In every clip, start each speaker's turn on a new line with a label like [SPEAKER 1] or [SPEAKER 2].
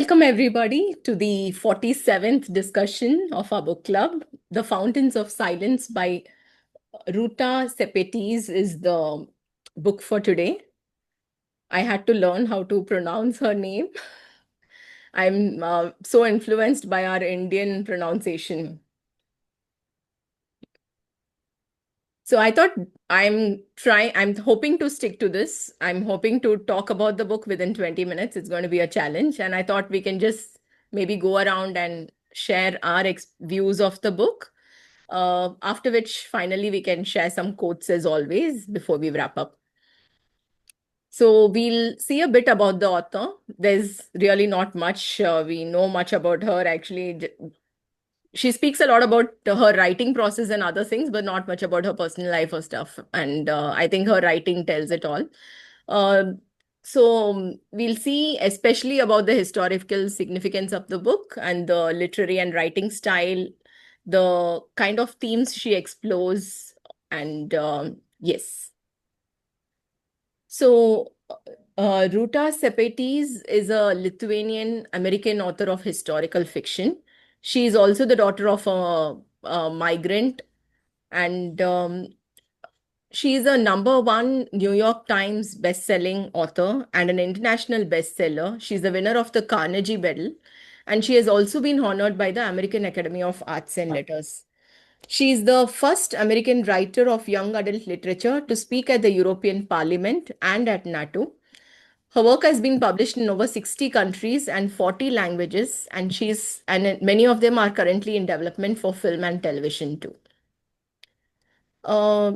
[SPEAKER 1] Welcome, everybody, to the 47th discussion of our book club. The Fountains of Silence by Ruta Sepetys is the book for today. I had to learn how to pronounce her name. I'm so influenced by our Indian pronunciation. So I thought I'm hoping to stick to this. I'm hoping to talk about the book within 20 minutes. It's going to be a challenge. And I thought we can just maybe go around and share our views of the book. After which, finally, we can share some quotes as always before we wrap up. So we'll see a bit about the author. There's really not much we know much about her. Actually, she speaks a lot about her writing process and other things, but not much about her personal life or stuff. And I think her writing tells it all. Uh, so we'll see, especially about the historical significance of the book and the literary and writing style, the kind of themes she explores, and yes. So Ruta Sepetys is a Lithuanian American author of historical fiction. She is also the daughter of a migrant, and she is a number one New York Times best-selling author and an international bestseller. She's the winner of the Carnegie Medal, and she has also been honored by the American Academy of Arts and Letters. She is the first American writer of young adult literature to speak at the European Parliament and at NATO. Her work has been published in over 60 countries and 40 languages, and many of them are currently in development for film and television too. Uh,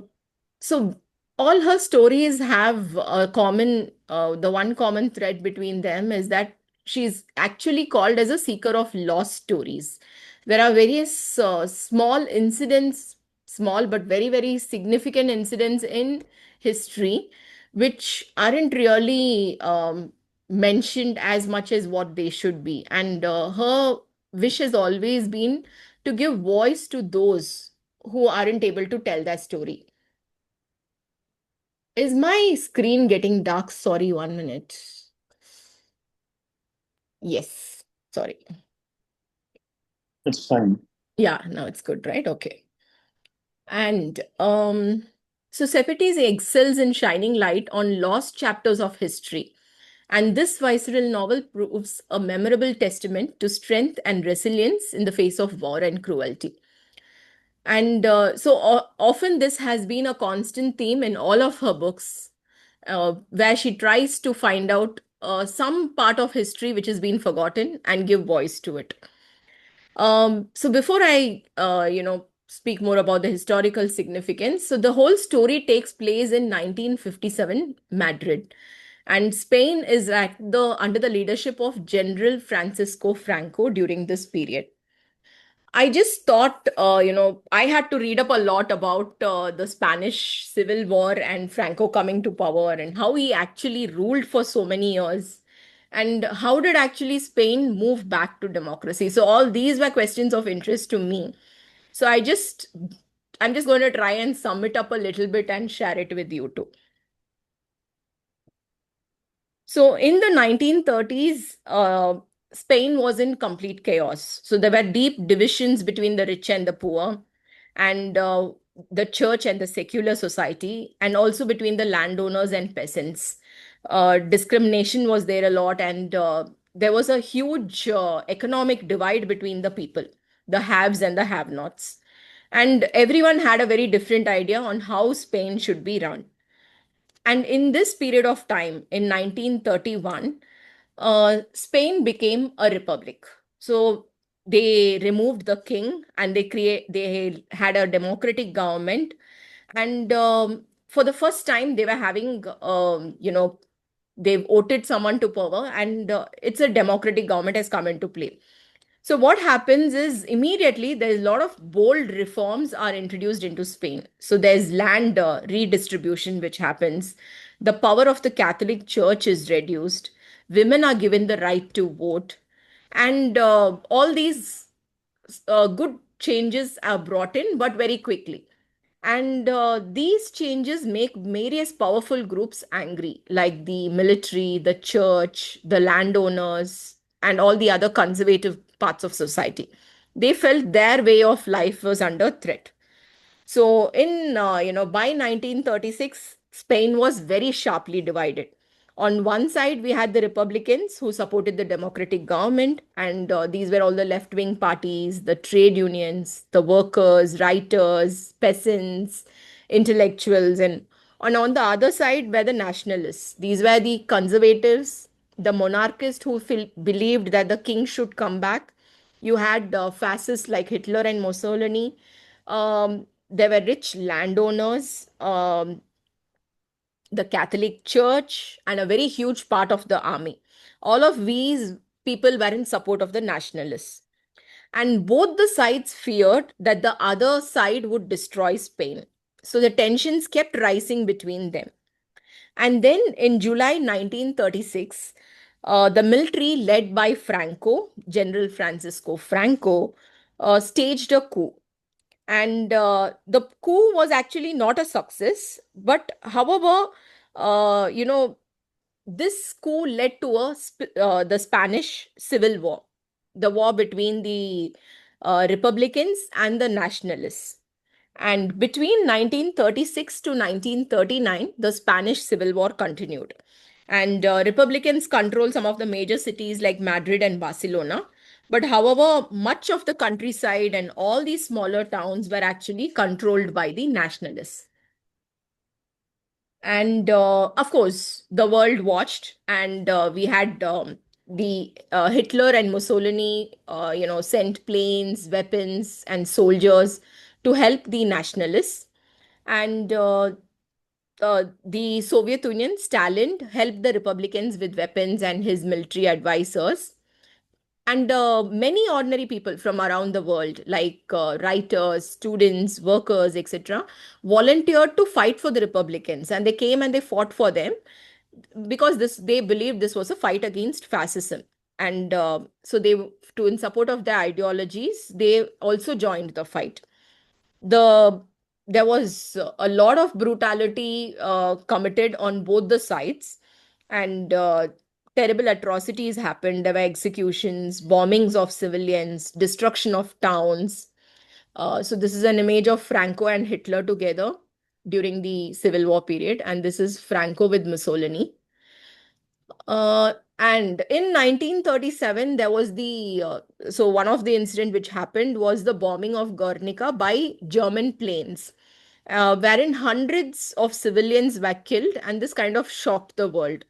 [SPEAKER 1] so all her stories have a the one common thread between them is that she's actually called as a seeker of lost stories. There are various small incidents, small but very, very significant incidents in history, which aren't really mentioned as much as what they should be. And her wish has always been to give voice to those who aren't able to tell that story. Is my screen getting dark? Sorry, 1 minute. Yes, sorry.
[SPEAKER 2] It's fine.
[SPEAKER 1] Yeah, now it's good, right? Okay. And so Sepetys excels in shining light on lost chapters of history. And this visceral novel proves a memorable testament to strength and resilience in the face of war and cruelty. And often this has been a constant theme in all of her books, where she tries to find out some part of history which has been forgotten and give voice to it. So before I speak more about the historical significance, so the whole story takes place in 1957 Madrid, and Spain is under the leadership of General Francisco Franco during this period. I just thought, I had to read up a lot about the Spanish Civil War and Franco coming to power and how he actually ruled for so many years. And how did actually Spain move back to democracy? So all these were questions of interest to me. So I'm just going to try and sum it up a little bit and share it with you too. So in the 1930s, Spain was in complete chaos. So there were deep divisions between the rich and the poor, and the church and the secular society, and also between the landowners and peasants. Discrimination was there a lot, and there was a huge economic divide between the people, the haves and the have-nots. And everyone had a very different idea on how Spain should be run. And in this period of time, in 1931, Spain became a republic. So they removed the king and they had a democratic government. And for the first time, they were having, they voted someone to power, and it's a democratic government has come into play. So what happens is immediately there's a lot of bold reforms are introduced into Spain. So there's land redistribution which happens. The power of the Catholic Church is reduced. Women are given the right to vote, and all these good changes are brought in, but very quickly. And these changes make various powerful groups angry, like the military, the church, the landowners, and all the other conservative parts of society. They felt their way of life was under threat. So by 1936, Spain was very sharply divided. On one side, we had the Republicans who supported the democratic government, and these were all the left-wing parties, the trade unions, the workers, writers, peasants, intellectuals, and on the other side were the nationalists. These were the conservatives, the monarchists who believed that the king should come back. You had fascists like Hitler and Mussolini. There were rich landowners, the Catholic Church, and a very huge part of the army. All of these people were in support of the nationalists. And both the sides feared that the other side would destroy Spain. So the tensions kept rising between them. And then in July 1936, the military led by Franco, General Francisco Franco, staged a coup. And the coup was actually not a success, but however, uh, you know, this coup led to the Spanish Civil War, the war between the Republicans and the nationalists. And between 1936 to 1939, the Spanish Civil War continued. And Republicans controlled some of the major cities like Madrid and Barcelona. But however, much of the countryside and all these smaller towns were actually controlled by the nationalists. And of course, the world watched, and we had the Hitler and Mussolini, sent planes, weapons, and soldiers to help the nationalists. And the Soviet Union, Stalin, helped the Republicans with weapons and his military advisors. And many ordinary people from around the world, like writers, students, workers, etc., volunteered to fight for the Republicans. And they came and they fought for them because they believed this was a fight against fascism. And so in support of their ideologies, they also joined the fight. the there was a lot of brutality committed on both the sides, and terrible atrocities happened. There were executions, bombings of civilians, destruction of towns. So this is an image of Franco and Hitler together during the Civil War period, and this is Franco with Mussolini. And in 1937, there was so one of the incident which happened was the bombing of Guernica by German planes, wherein hundreds of civilians were killed, and this kind of shocked the world.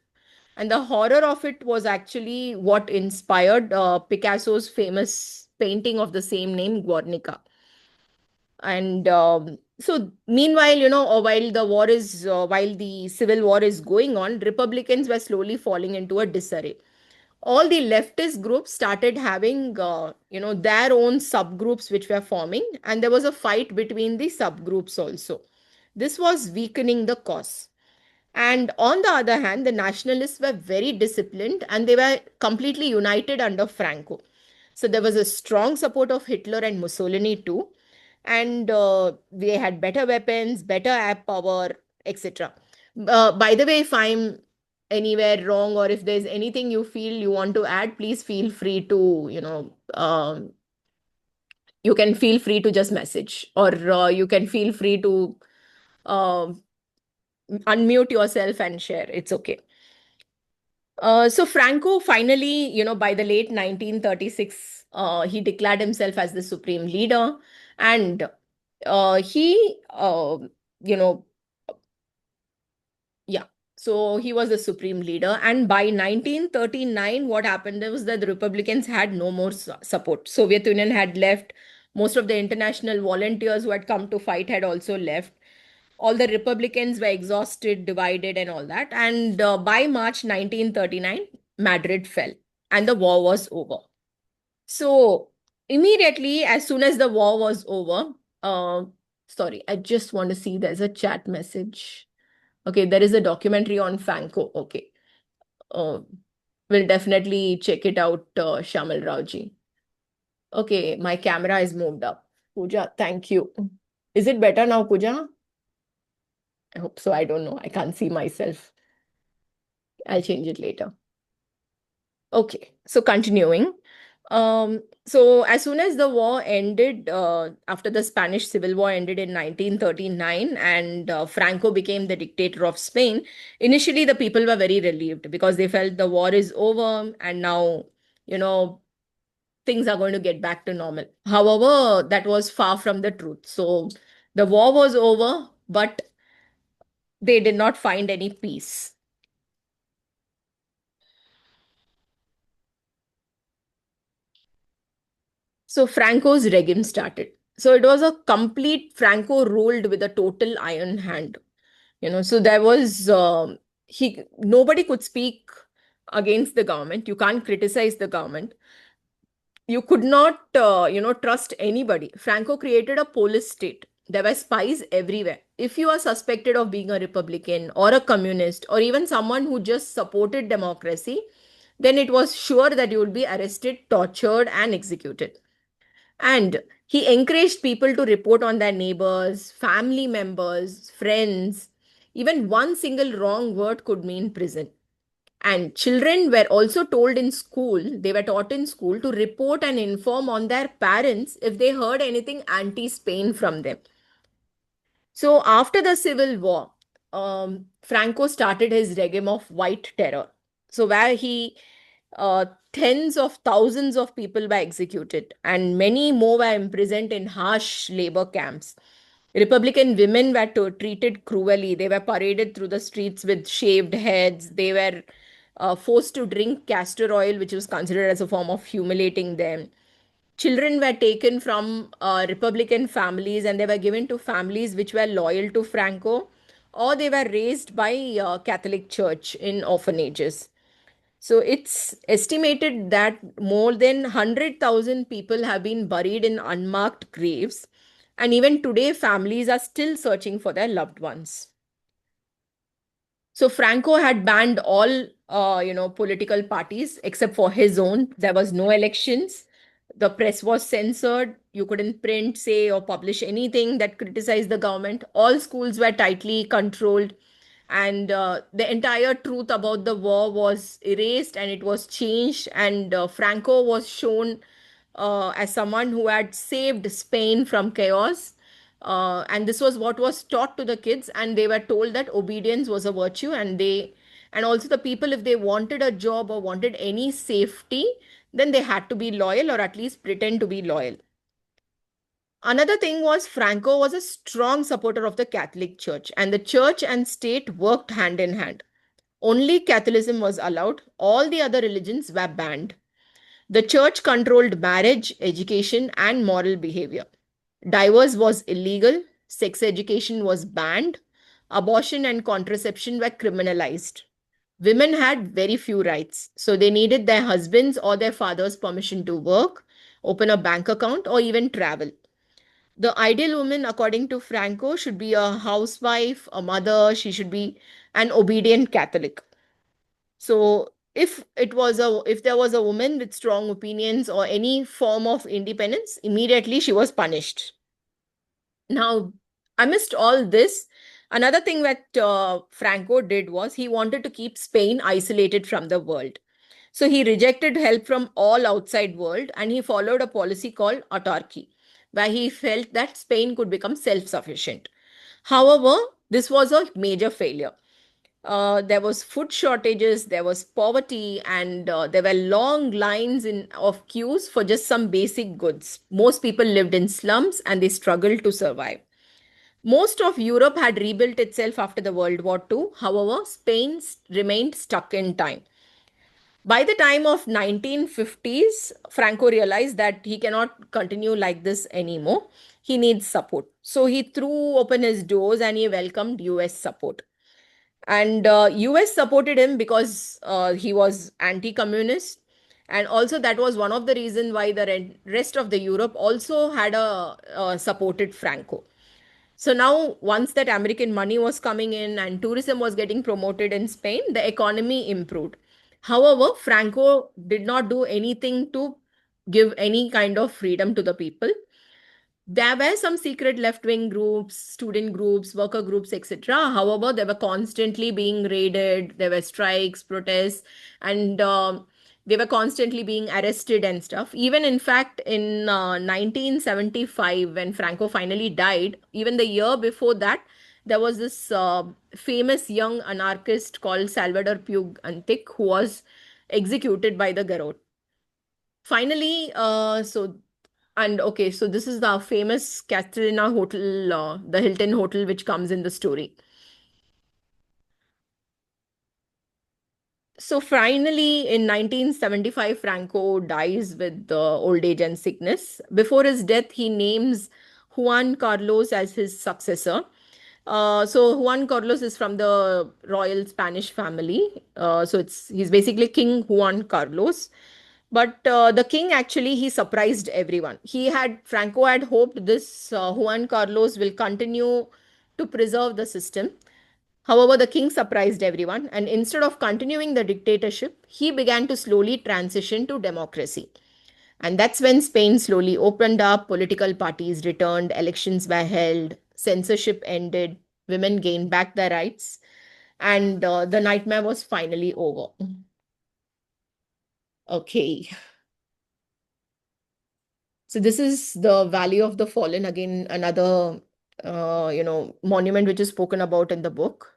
[SPEAKER 1] And the horror of it was actually what inspired Picasso's famous painting of the same name, Guernica. And so, meanwhile, while the civil war is going on, Republicans were slowly falling into a disarray. All the leftist groups started having, their own subgroups which were forming, and there was a fight between the subgroups also. This was weakening the cause. And on the other hand, the nationalists were very disciplined and they were completely united under Franco. So there was a strong support of Hitler and Mussolini too. And they had better weapons, better air power, etc. By the way, if I'm anywhere wrong or if there's anything you feel you want to add, please feel free to, you can feel free to just message, or you can feel free to uh, unmute yourself and share. It's okay. So Franco finally, by the late 1936, he declared himself as the supreme leader, and he, you know, yeah. So he was the supreme leader, and by 1939, what happened was that the Republicans had no more support. Soviet Union had left. Most of the international volunteers who had come to fight had also left. All the Republicans were exhausted, divided, and all that. And by March 1939, Madrid fell and the war was over. So, immediately, as soon as the war was over, sorry, I just want to see there's a chat message. Okay, there is a documentary on Franco. Okay. Uh, we'll definitely check it out, Shamal Raoji. Okay, my camera is moved up. Pooja, thank you. Is it better now, Pooja? I hope so. I don't know. I can't see myself. I'll change it later. Okay, so continuing. So as soon as the war ended, after the Spanish Civil War ended in 1939, and Franco became the dictator of Spain, initially the people were very relieved because they felt the war is over and now, you know, things are going to get back to normal. However, that was far from the truth. So the war was over, but they did not find any peace. So Franco's regime started. So it was a complete Franco ruled with a total iron hand. So there was he nobody could speak against the government. You can't criticize the government. You could not trust anybody. Franco created a police state. There were spies everywhere. If you are suspected of being a Republican or a communist or even someone who just supported democracy, then it was sure that you would be arrested, tortured, and executed. And he encouraged people to report on their neighbors, family members, friends. Even one single wrong word could mean prison. And children were also told in school, they were taught in school to report and inform on their parents if they heard anything anti Spain from them. So after the Civil War, Franco started his regime of white terror. So where he tens of thousands of people were executed, and many more were imprisoned in harsh labor camps. Republican women were treated cruelly. They were paraded through the streets with shaved heads. They were forced to drink castor oil, which was considered as a form of humiliating them. Children were taken from Republican families and they were given to families which were loyal to Franco, or they were raised by Catholic Church in orphanages. So it's estimated that more than 100,000 people have been buried in unmarked graves. And even today, families are still searching for their loved ones. So Franco had banned all, political parties except for his own. There was no elections. The press was censored. You couldn't print, say, or publish anything that criticized the government. All schools were tightly controlled, and the entire truth about the war was erased and it was changed. And Franco was shown as someone who had saved Spain from chaos. And this was what was taught to the kids, and they were told that obedience was a virtue, and also the people, if they wanted a job or wanted any safety, then they had to be loyal or at least pretend to be loyal. Another thing was Franco was a strong supporter of the Catholic Church, and the church and state worked hand in hand. Only Catholicism was allowed, all the other religions were banned. The church controlled marriage, education, and moral behavior. Divorce was illegal, sex education was banned, abortion and contraception were criminalized. Women had very few rights, so they needed their husband's or their father's permission to work, open a bank account, or even travel. The ideal woman, according to Franco, should be a housewife, a mother, she should be an obedient Catholic. So if there was a woman with strong opinions or any form of independence, immediately she was punished. Now, amidst all this, another thing that Franco did was he wanted to keep Spain isolated from the world. So he rejected help from all outside world and he followed a policy called autarky, where he felt that Spain could become self-sufficient. However, this was a major failure. There was food shortages, there was poverty, and there were long lines of queues for just some basic goods. Most people lived in slums and they struggled to survive. Most of Europe had rebuilt itself after the World War II. However, Spain remained stuck in time. By the time of 1950s, Franco realized that he cannot continue like this anymore. He needs support. So he threw open his doors and he welcomed US support. And US supported him because he was anti-communist, and also that was one of the reasons why the rest of the Europe also had supported Franco. So now once that American money was coming in and tourism was getting promoted in Spain, the economy improved. However, Franco did not do anything to give any kind of freedom to the people. There were some secret left-wing groups, student groups, worker groups, etc. However, they were constantly being raided. There were strikes, protests, and They were constantly being arrested and stuff. Even in fact, in 1975, when Franco finally died, even the year before that, there was this famous young anarchist called Salvador Puig Antic who was executed by the garrote. Finally, and okay, so this is the famous Castellina Hotel, the Hilton Hotel, which comes in the story. So finally, in 1975, Franco dies with old age and sickness. Before his death, he names Juan Carlos as his successor. So Juan Carlos is from the royal Spanish family. So he's basically King Juan Carlos. But the king actually he surprised everyone. Franco had hoped this Juan Carlos will continue to preserve the system. However, the king surprised everyone, and instead of continuing the dictatorship, he began to slowly transition to democracy. And that's when Spain slowly opened up, political parties returned, elections were held, censorship ended, women gained back their rights, and the nightmare was finally over. Okay. So this is the Valley of the Fallen, again, another monument which is spoken about in the book.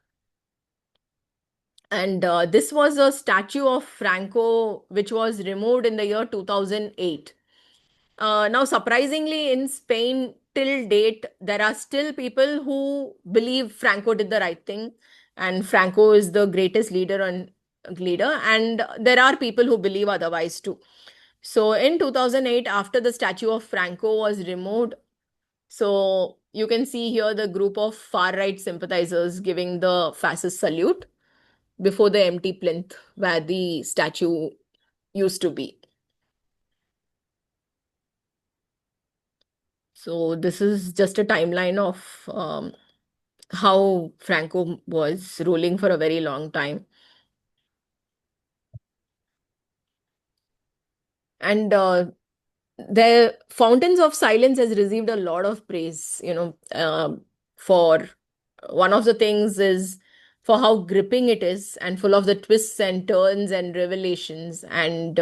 [SPEAKER 1] And this was a statue of Franco, which was removed in the year 2008. Now, surprisingly, in Spain, till date, there are still people who believe Franco did the right thing, and Franco is the greatest leader, and there are people who believe otherwise too. So, in 2008, after the statue of Franco was removed, so you can see here the group of far right sympathizers giving the fascist salute before the empty plinth where the statue used to be. So this is just a timeline of how Franco was ruling for a very long time. And the Fountains of Silence has received a lot of praise, for one of the things is for how gripping it is and full of the twists and turns and revelations, and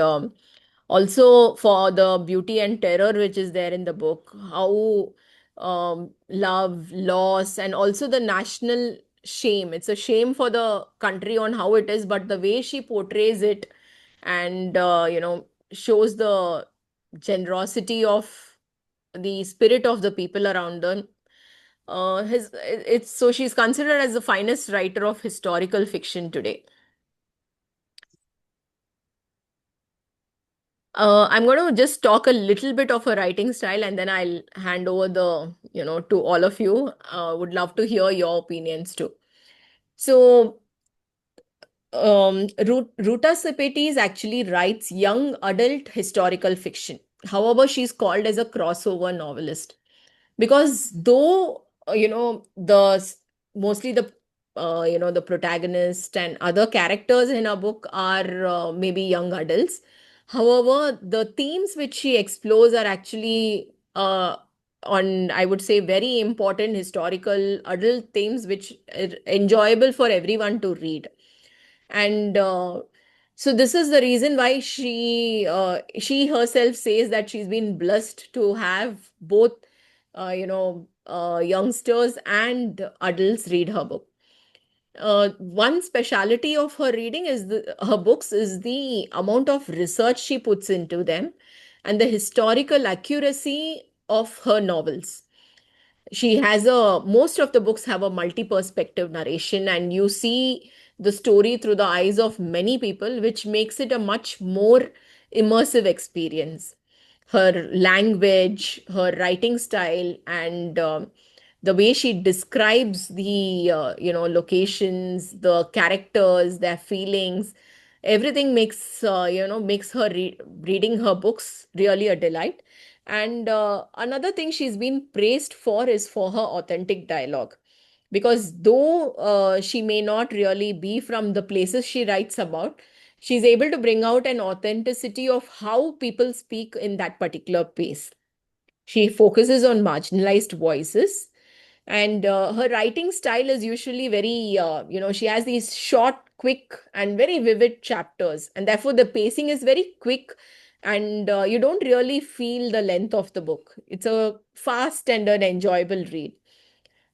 [SPEAKER 1] also for the beauty and terror which is there in the book, how love, loss, and also the national shame. It's a shame for the country on how it is, but the way she portrays it and shows the generosity of the spirit of the people around her. His it's so she's considered as the finest writer of historical fiction today. I'm going to just talk a little bit of her writing style, and then I'll hand over to all of you. Would love to hear your opinions too. So, Ruta Sepetys actually writes young adult historical fiction. However, she's called as a crossover novelist because though mostly the protagonist and other characters in a book are maybe young adults. However, the themes which she explores are actually on, I would say, very important historical adult themes which are enjoyable for everyone to read. And so this is the reason why she herself says that she's been blessed to have both youngsters and adults read her book. One speciality of her reading is her books is the amount of research she puts into them and the historical accuracy of her novels. She has a Most of the books have a multi-perspective narration, and you see the story through the eyes of many people, which makes it a much more immersive experience. Her language, her writing style, and the way she describes the locations, the characters, their feelings, everything makes her reading her books really a delight. And another thing she's been praised for is for her authentic dialogue. Because though she may not really be from the places she writes about, she's able to bring out an authenticity of how people speak in that particular place. She focuses on marginalized voices, and her writing style is usually very, she has these short quick and very vivid chapters, and therefore the pacing is very quick, and you don't really feel the length of the book. It's a fast and an enjoyable read.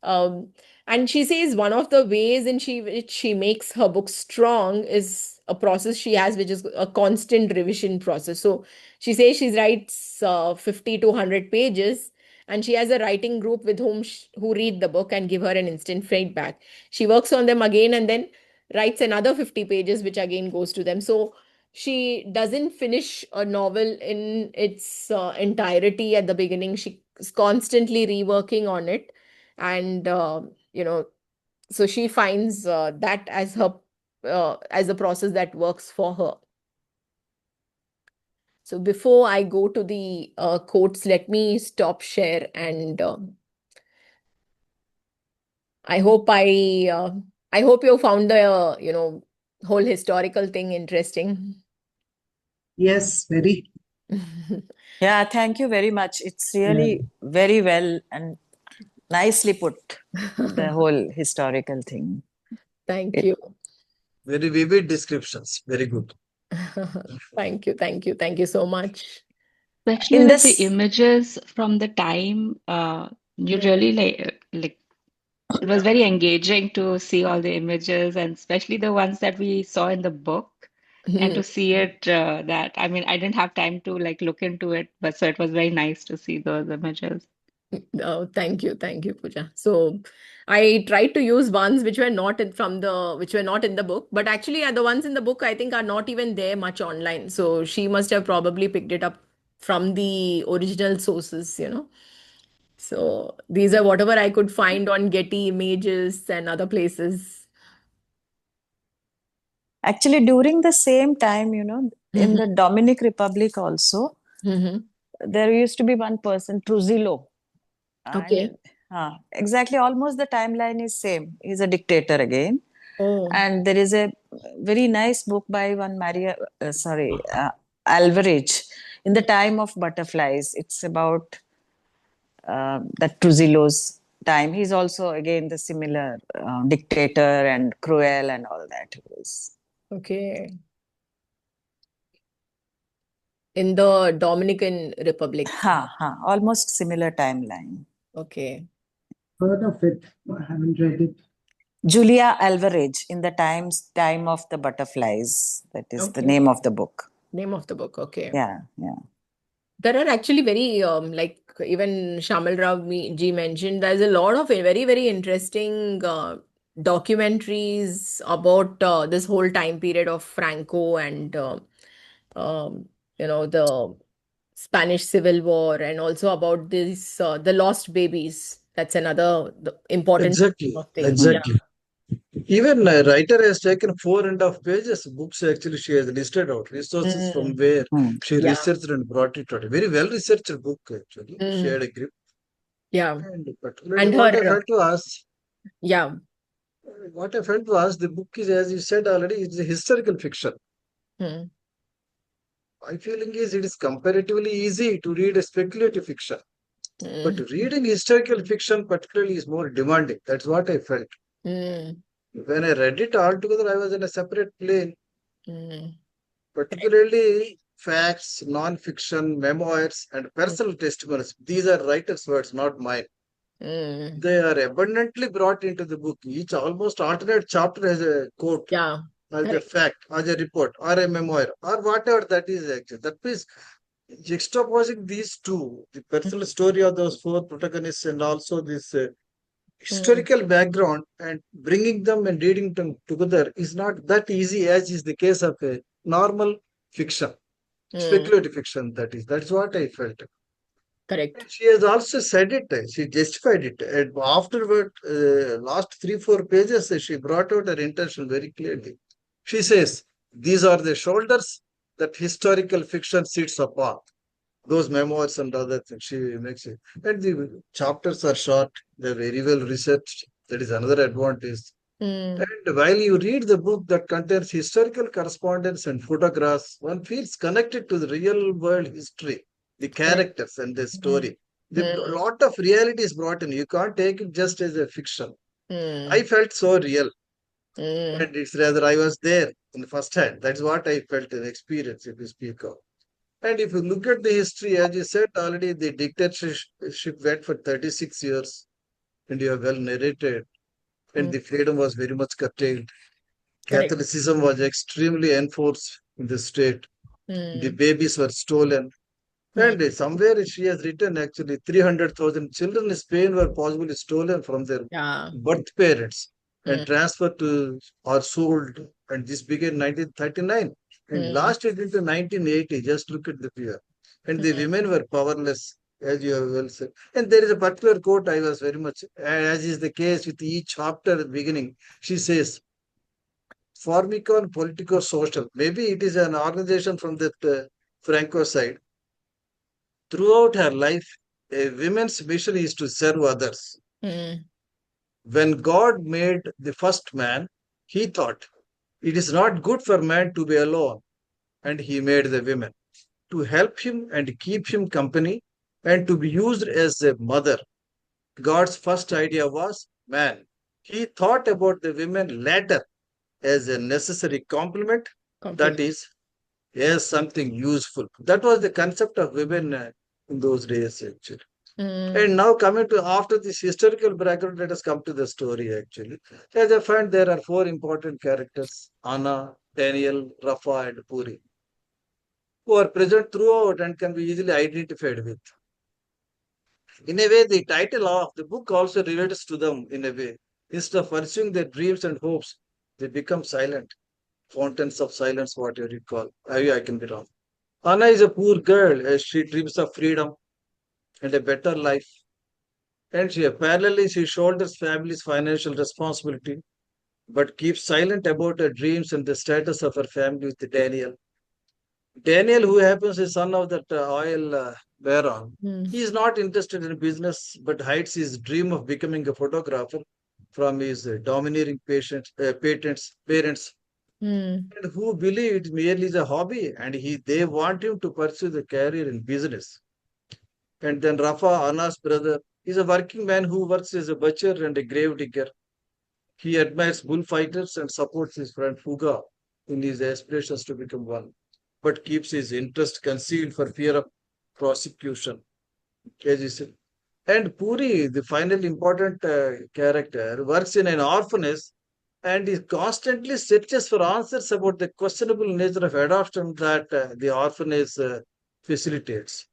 [SPEAKER 1] Um, and she says one of the ways in which she makes her book strong is a process she has, which is a constant revision process. So she says she writes 50 to 100 pages, and she has a writing group with who read the book and give her an instant feedback. She works on them again and then writes another 50 pages, which again goes to them. So she doesn't finish a novel in its entirety at the beginning. She is constantly reworking on it, and you know so she finds that as her as a process that works for her. So before I go to the quotes, let me stop share, and i hope i I hope you found the whole historical thing interesting.
[SPEAKER 2] Yes, very.
[SPEAKER 3] Yeah, thank you very much. It's
[SPEAKER 2] Yeah.
[SPEAKER 3] really very well and nicely put, the whole historical thing.
[SPEAKER 1] Thank
[SPEAKER 3] It,
[SPEAKER 1] you.
[SPEAKER 4] Very vivid descriptions. Very good.
[SPEAKER 1] Thank you, thank you, thank you so much.
[SPEAKER 5] Especially
[SPEAKER 3] in
[SPEAKER 5] with the
[SPEAKER 3] this,
[SPEAKER 5] images from the time, you
[SPEAKER 1] Hmm.
[SPEAKER 5] really like it was very engaging to see all the images, and especially the ones that we saw in the book, and
[SPEAKER 1] Hmm.
[SPEAKER 5] to see it that I mean I didn't have time to like look into it, but so it was very nice to see those images.
[SPEAKER 1] Oh, thank you, Pooja. So I tried to use ones which were not which were not in the book, but actually the ones in the book I think are not even there much online. So she must have probably picked it up from the original sources. So these are whatever I could find on Getty Images and other places.
[SPEAKER 3] actually, during the same time, in
[SPEAKER 1] Hmm.
[SPEAKER 3] the Dominic Republic also,
[SPEAKER 1] Hmm.
[SPEAKER 3] there used to be one person, Trujillo.
[SPEAKER 1] Okay.
[SPEAKER 3] And exactly almost the timeline is same. He's a dictator again.
[SPEAKER 1] Oh,
[SPEAKER 3] And there is a very nice book by one Alvarez, In the Time of Butterflies. It's about that Trujillo's time. He's also again the similar dictator and cruel and all that. He was.
[SPEAKER 1] okay. In the Dominican Republic.
[SPEAKER 3] Almost similar timeline.
[SPEAKER 1] Okay.
[SPEAKER 2] Heard of it. I haven't read it.
[SPEAKER 3] Julia Alvarez, In the Time of the Butterflies. That is the
[SPEAKER 1] Okay.
[SPEAKER 3] name of the book.
[SPEAKER 1] Name of the book. Okay.
[SPEAKER 3] Yeah, yeah.
[SPEAKER 1] There are actually very like even Shamal ji mentioned, there's a lot of very, very interesting documentaries about this whole time period of Franco and um, the Spanish Civil War, and also about this the lost babies. That's another important
[SPEAKER 4] Exactly.
[SPEAKER 1] thing. Yeah.
[SPEAKER 4] Exactly. Even a writer has taken 4.5 pages. Books actually she has listed out resources from
[SPEAKER 1] Mm,
[SPEAKER 4] where
[SPEAKER 3] Hmm.
[SPEAKER 4] she
[SPEAKER 1] yeah.
[SPEAKER 4] researched and brought it out. A very well researched book actually. She
[SPEAKER 1] Mm,
[SPEAKER 4] had a grip.
[SPEAKER 1] yeah.
[SPEAKER 4] And particularly
[SPEAKER 1] And her, yeah.
[SPEAKER 4] what I felt was the book is, as you said already, it's a historical fiction.
[SPEAKER 1] Mm,
[SPEAKER 4] My feeling is it is comparatively easy to read a speculative fiction. But
[SPEAKER 1] mm,
[SPEAKER 4] reading historical fiction particularly is more demanding. That's what I felt.
[SPEAKER 1] mm,
[SPEAKER 4] When I read it all together, I was in a separate plane,
[SPEAKER 1] mm. Correct.
[SPEAKER 4] particularly facts, non-fiction, memoirs, and personal testimonies. These are writers' words, not mine.
[SPEAKER 1] Mm,
[SPEAKER 4] They are abundantly brought into the book. Each almost alternate chapter has a quote,
[SPEAKER 1] yeah.
[SPEAKER 4] as a
[SPEAKER 1] Correct.
[SPEAKER 4] fact, as a report, or a memoir, or whatever that is actually. That means juxtaposing these two, the personal story of those four protagonists and also this
[SPEAKER 1] Mm,
[SPEAKER 4] historical background, and bringing them and reading them together is not that easy as is the case of a normal fiction,
[SPEAKER 1] mm.
[SPEAKER 4] speculative fiction. That's what I felt.
[SPEAKER 1] Correct.
[SPEAKER 4] And she has also said it. She justified it. And afterward, last 3 4 pages, she brought out her intention very clearly. She says, "These are the shoulders that historical fiction sits upon." Those memoirs and other things she makes it. And the chapters are short, they're very well researched. That is another advantage.
[SPEAKER 1] Mm,
[SPEAKER 4] And while you read the book that contains historical correspondence and photographs, one feels connected to the real world history, the
[SPEAKER 1] correct.
[SPEAKER 4] characters and the
[SPEAKER 1] Mm,
[SPEAKER 4] story. The
[SPEAKER 1] mm,
[SPEAKER 4] lot of reality is brought in. You can't take it just as a fiction. I
[SPEAKER 1] mm.
[SPEAKER 4] felt so real.
[SPEAKER 1] Mm.
[SPEAKER 4] And it's rather I was there in the first hand. That's what I felt an experience if you speak of. And if you look at the history, as you said already, the dictatorship went for 36 years, and you have well narrated, and
[SPEAKER 1] Mm.
[SPEAKER 4] the freedom was very much curtailed.
[SPEAKER 1] Correct.
[SPEAKER 4] Catholicism was extremely enforced in the state. The
[SPEAKER 1] Mm.
[SPEAKER 4] babies were stolen.
[SPEAKER 1] Mm.
[SPEAKER 4] And somewhere she has written actually 300,000 children in Spain were possibly stolen from their
[SPEAKER 1] Yeah.
[SPEAKER 4] birth parents and
[SPEAKER 1] Mm.
[SPEAKER 4] transferred to or sold. And this began in 1939 and
[SPEAKER 1] Mm.
[SPEAKER 4] lasted into 1980. Just look at the fear. And the
[SPEAKER 1] Mm.
[SPEAKER 4] women were powerless, as you have well said. And there is a particular quote I was very much, as is the case with each chapter at the beginning. She says, Formicon Politico Social. Maybe it is an organization from the Franco side. Throughout her life, a woman's mission is to serve others.
[SPEAKER 1] Mm.
[SPEAKER 4] When God made the first man, he thought, it is not good for man to be alone, and he made the women to help him and keep him company and to be used as a mother. God's first idea was man. He thought about the women later as a necessary complement, that
[SPEAKER 1] Compliment.
[SPEAKER 4] is, as something useful. That was the concept of women in those days, actually.
[SPEAKER 1] Mm.
[SPEAKER 4] And now coming to after this historical background, let us come to the story actually. As I find there are four important characters, Anna, Daniel, Rafa, and Puri, who are present throughout and can be easily identified with. In a way, the title of the book also relates to them in a way. Instead of pursuing their dreams and hopes, they become silent. Fountains of silence, whatever you call. I can be wrong. Anna is a poor girl as she dreams of freedom and a better life. And parallelly, she shoulders family's financial responsibility, but keeps silent about her dreams and the status of her family with Daniel. Daniel, who happens is son of that oil baron,
[SPEAKER 1] Mm.
[SPEAKER 4] he is not interested in business, but hides his dream of becoming a photographer from his domineering parents,
[SPEAKER 1] Mm.
[SPEAKER 4] and who believe it merely is a hobby, and they want him to pursue the career in business. And then Rafa, Anna's brother, is a working man who works as a butcher and a grave digger. He admires bullfighters and supports his friend Fuga in his aspirations to become one, but keeps his interest concealed for fear of prosecution, as he said. And Puri, the final important character, works in an orphanage and he constantly searches for answers about the questionable nature of adoption that the orphanage facilitates.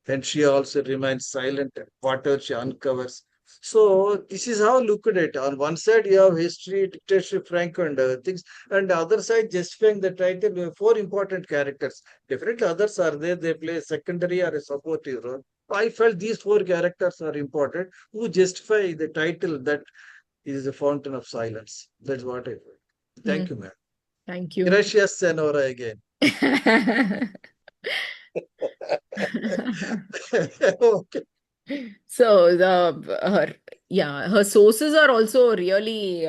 [SPEAKER 4] And she also remains silent whatever she uncovers. So this is how look at it. On one side you have history, dictatorship, Franco, and other things, and the other side justifying the title. We have four important characters. Definitely others are there. They play a secondary or a supportive role. I felt these four characters are important who justify the title that is a fountain of silence. That's what I felt.
[SPEAKER 1] Mm.
[SPEAKER 4] Thank you, ma'am.
[SPEAKER 1] Thank you.
[SPEAKER 4] Gracias, Senora, again. Okay.
[SPEAKER 1] So her sources are also really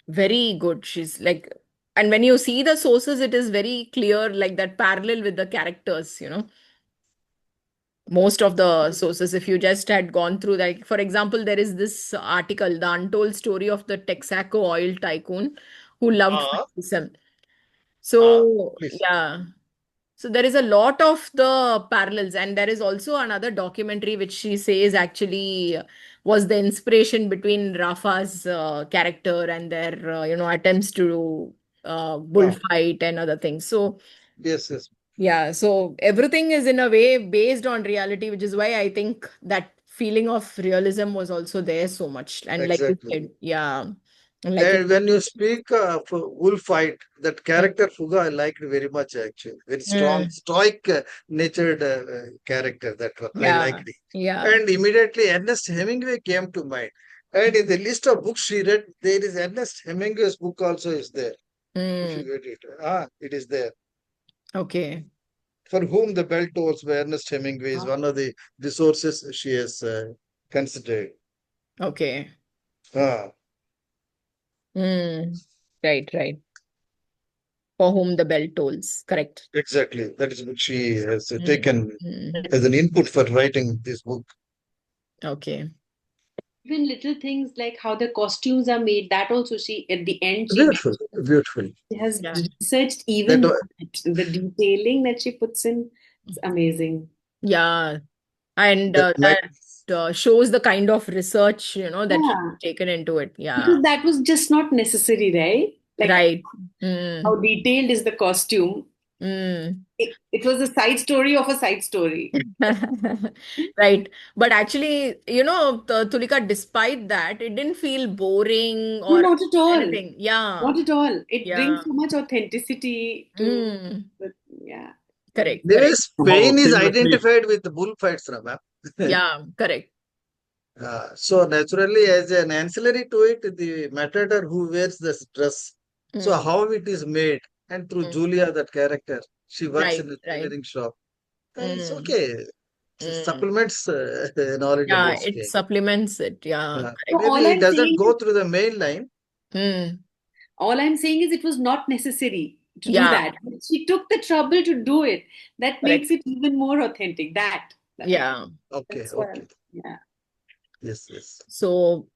[SPEAKER 1] very good. She's like, and when you see the sources, it is very clear, like that parallel with the characters, most of the sources, if you just had gone through, like for example, there is this article, the untold story of the Texaco oil tycoon who loved
[SPEAKER 4] Ah,
[SPEAKER 1] fascism.
[SPEAKER 4] ah,
[SPEAKER 1] So
[SPEAKER 4] please.
[SPEAKER 1] yeah, so there is a lot of the parallels, and there is also another documentary which she says actually was the inspiration between Rafa's character and their attempts to
[SPEAKER 4] Ah,
[SPEAKER 1] bullfight and other things. So
[SPEAKER 4] yes, yes,
[SPEAKER 1] yeah, so everything is in a way based on reality, which is why I think that feeling of realism was also there so much. And like you
[SPEAKER 4] exactly.
[SPEAKER 1] said, yeah, and like you
[SPEAKER 4] And when you speak of Wolfite, that
[SPEAKER 1] said,
[SPEAKER 4] character Fuga, I liked very much actually. Very strong,
[SPEAKER 1] mm,
[SPEAKER 4] stoic natured character that one. I
[SPEAKER 1] yeah,
[SPEAKER 4] liked it.
[SPEAKER 1] yeah.
[SPEAKER 4] And immediately Ernest Hemingway came to mind. And in the list of books she read, there is Ernest Hemingway's book also is there. If you
[SPEAKER 1] Mm,
[SPEAKER 4] get it. It is there.
[SPEAKER 1] okay,
[SPEAKER 4] For whom the bell tolls by Ernest Hemingway is one of the resources she has considered.
[SPEAKER 1] okay.
[SPEAKER 4] Ah,
[SPEAKER 1] Mm, right, right. For whom the bell tolls. Correct.
[SPEAKER 4] exactly. That is what she has
[SPEAKER 1] Mm,
[SPEAKER 4] taken
[SPEAKER 1] mm,
[SPEAKER 4] as an input for writing this book.
[SPEAKER 1] okay.
[SPEAKER 6] Even little things like how the costumes are made, that also she, at the end, she
[SPEAKER 4] Beautiful,
[SPEAKER 6] mentioned
[SPEAKER 4] beautiful.
[SPEAKER 6] she has
[SPEAKER 1] Yeah.
[SPEAKER 6] researched
[SPEAKER 4] That
[SPEAKER 6] even that. The detailing that she puts in, it's amazing.
[SPEAKER 1] Yeah. And
[SPEAKER 4] that met
[SPEAKER 1] that shows the kind of research, that she's
[SPEAKER 6] Yeah,
[SPEAKER 1] taken into it. Yeah.
[SPEAKER 6] because that was just not necessary, right? Like
[SPEAKER 1] Right.
[SPEAKER 6] how
[SPEAKER 1] Mm.
[SPEAKER 6] detailed is the costume.
[SPEAKER 1] Mm.
[SPEAKER 6] It was a side story of a side story.
[SPEAKER 1] Right. But actually, Tulika, despite that, it didn't feel boring
[SPEAKER 6] No,
[SPEAKER 1] or
[SPEAKER 6] not at all.
[SPEAKER 1] anything. Yeah.
[SPEAKER 6] Not at all. It brings
[SPEAKER 1] Yeah.
[SPEAKER 6] so much authenticity to
[SPEAKER 1] Mm.
[SPEAKER 6] the, yeah.
[SPEAKER 1] Correct.
[SPEAKER 4] anyway,
[SPEAKER 1] Correct.
[SPEAKER 4] Spain is
[SPEAKER 7] Seamlessly.
[SPEAKER 4] identified with the bullfights, Rama.
[SPEAKER 1] Yeah. Correct.
[SPEAKER 4] So naturally, as an ancillary to it, the matador who wears this dress. So
[SPEAKER 1] Mm.
[SPEAKER 4] how it is made, and through
[SPEAKER 1] Mm.
[SPEAKER 4] Julia, that character, she works in
[SPEAKER 1] Right.
[SPEAKER 4] a
[SPEAKER 1] Right.
[SPEAKER 4] tailoring shop. It's
[SPEAKER 1] Mm.
[SPEAKER 4] okay.
[SPEAKER 1] Mm.
[SPEAKER 4] Supplements knowledge
[SPEAKER 1] Yeah.
[SPEAKER 4] about
[SPEAKER 1] It
[SPEAKER 4] Spain.
[SPEAKER 1] supplements it. Yeah.
[SPEAKER 6] So
[SPEAKER 1] Correct.
[SPEAKER 4] Maybe
[SPEAKER 6] all
[SPEAKER 4] it
[SPEAKER 6] I'm
[SPEAKER 4] doesn't
[SPEAKER 6] saying
[SPEAKER 4] go
[SPEAKER 6] is,
[SPEAKER 4] through the main line.
[SPEAKER 1] Mm.
[SPEAKER 6] all I'm saying is it was not necessary to do
[SPEAKER 1] Yeah.
[SPEAKER 6] that. But she took the trouble to do it. That makes
[SPEAKER 1] Correct.
[SPEAKER 6] it even more authentic.
[SPEAKER 1] Yeah.
[SPEAKER 4] Okay,
[SPEAKER 6] That's why.
[SPEAKER 4] okay.
[SPEAKER 6] Yeah.
[SPEAKER 4] Yes, yes.
[SPEAKER 1] So,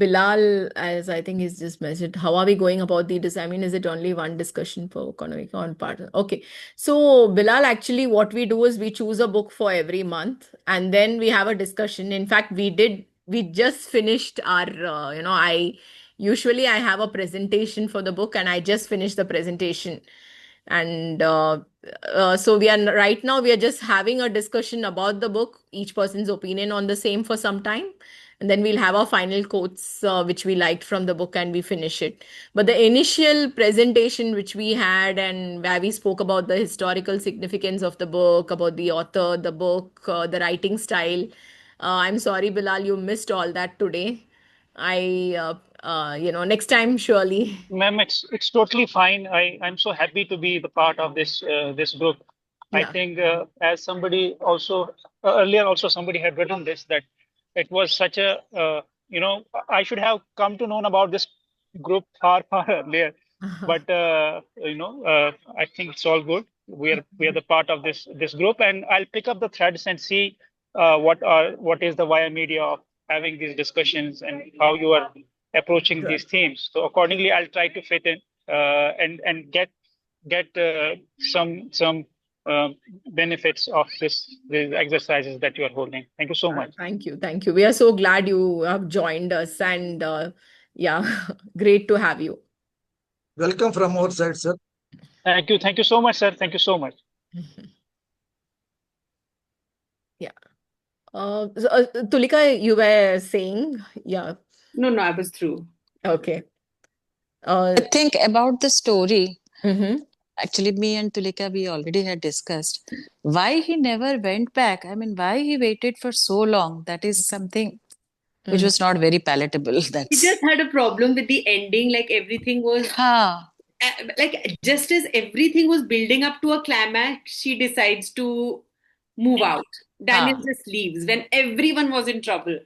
[SPEAKER 1] Bilal, as I think he's just mentioned, how are we going about the I mean, is it only one discussion per economic on part? Okay. So, Bilal, actually, what we do is we choose a book for every month and then we have a discussion. In fact, we just finished our, I have a presentation for the book and I just finished the presentation. And so right now, we are just having a discussion about the book, each person's opinion on the same for some time, and then we'll have our final quotes which we liked from the book and we finish it. But the initial presentation which we had and where we spoke about the historical significance of the book, about the author, the book, the writing style, I'm sorry, Bilal, you missed all that today. Next time surely.
[SPEAKER 7] Ma'am, it's totally fine. I'm so happy to be the part of this group. I
[SPEAKER 1] Yeah.
[SPEAKER 7] think as somebody also earlier also somebody had written this that it was such a I should have come to know about this group far earlier. But I think it's all good. We are the part of this group, and I'll pick up the threads and see what is the via media of having these discussions and how you are approaching
[SPEAKER 1] Sure.
[SPEAKER 7] these themes. So accordingly, I'll try to fit in and get some benefits of these exercises that you are holding. Thank you so much.
[SPEAKER 1] Thank you. Thank you. We are so glad you have joined us and yeah, great to have you.
[SPEAKER 4] Welcome from our side, sir.
[SPEAKER 7] Thank you so much, sir. Thank you so much.
[SPEAKER 1] Yeah. Tulika, you were saying, yeah,
[SPEAKER 6] No, I was through.
[SPEAKER 1] okay.
[SPEAKER 3] I think about the story.
[SPEAKER 1] Mm-hmm.
[SPEAKER 3] Actually, me and Tulika, we already had discussed why he never went back. I mean, why he waited for so long. That is something which
[SPEAKER 1] Mm-hmm.
[SPEAKER 3] was not very palatable.
[SPEAKER 6] He
[SPEAKER 3] That's
[SPEAKER 6] just had a problem with the ending, like everything was
[SPEAKER 3] ha.
[SPEAKER 6] like just as everything was building up to a climax, she decides to move out. Daniel
[SPEAKER 3] Ha.
[SPEAKER 6] just leaves when everyone was in trouble.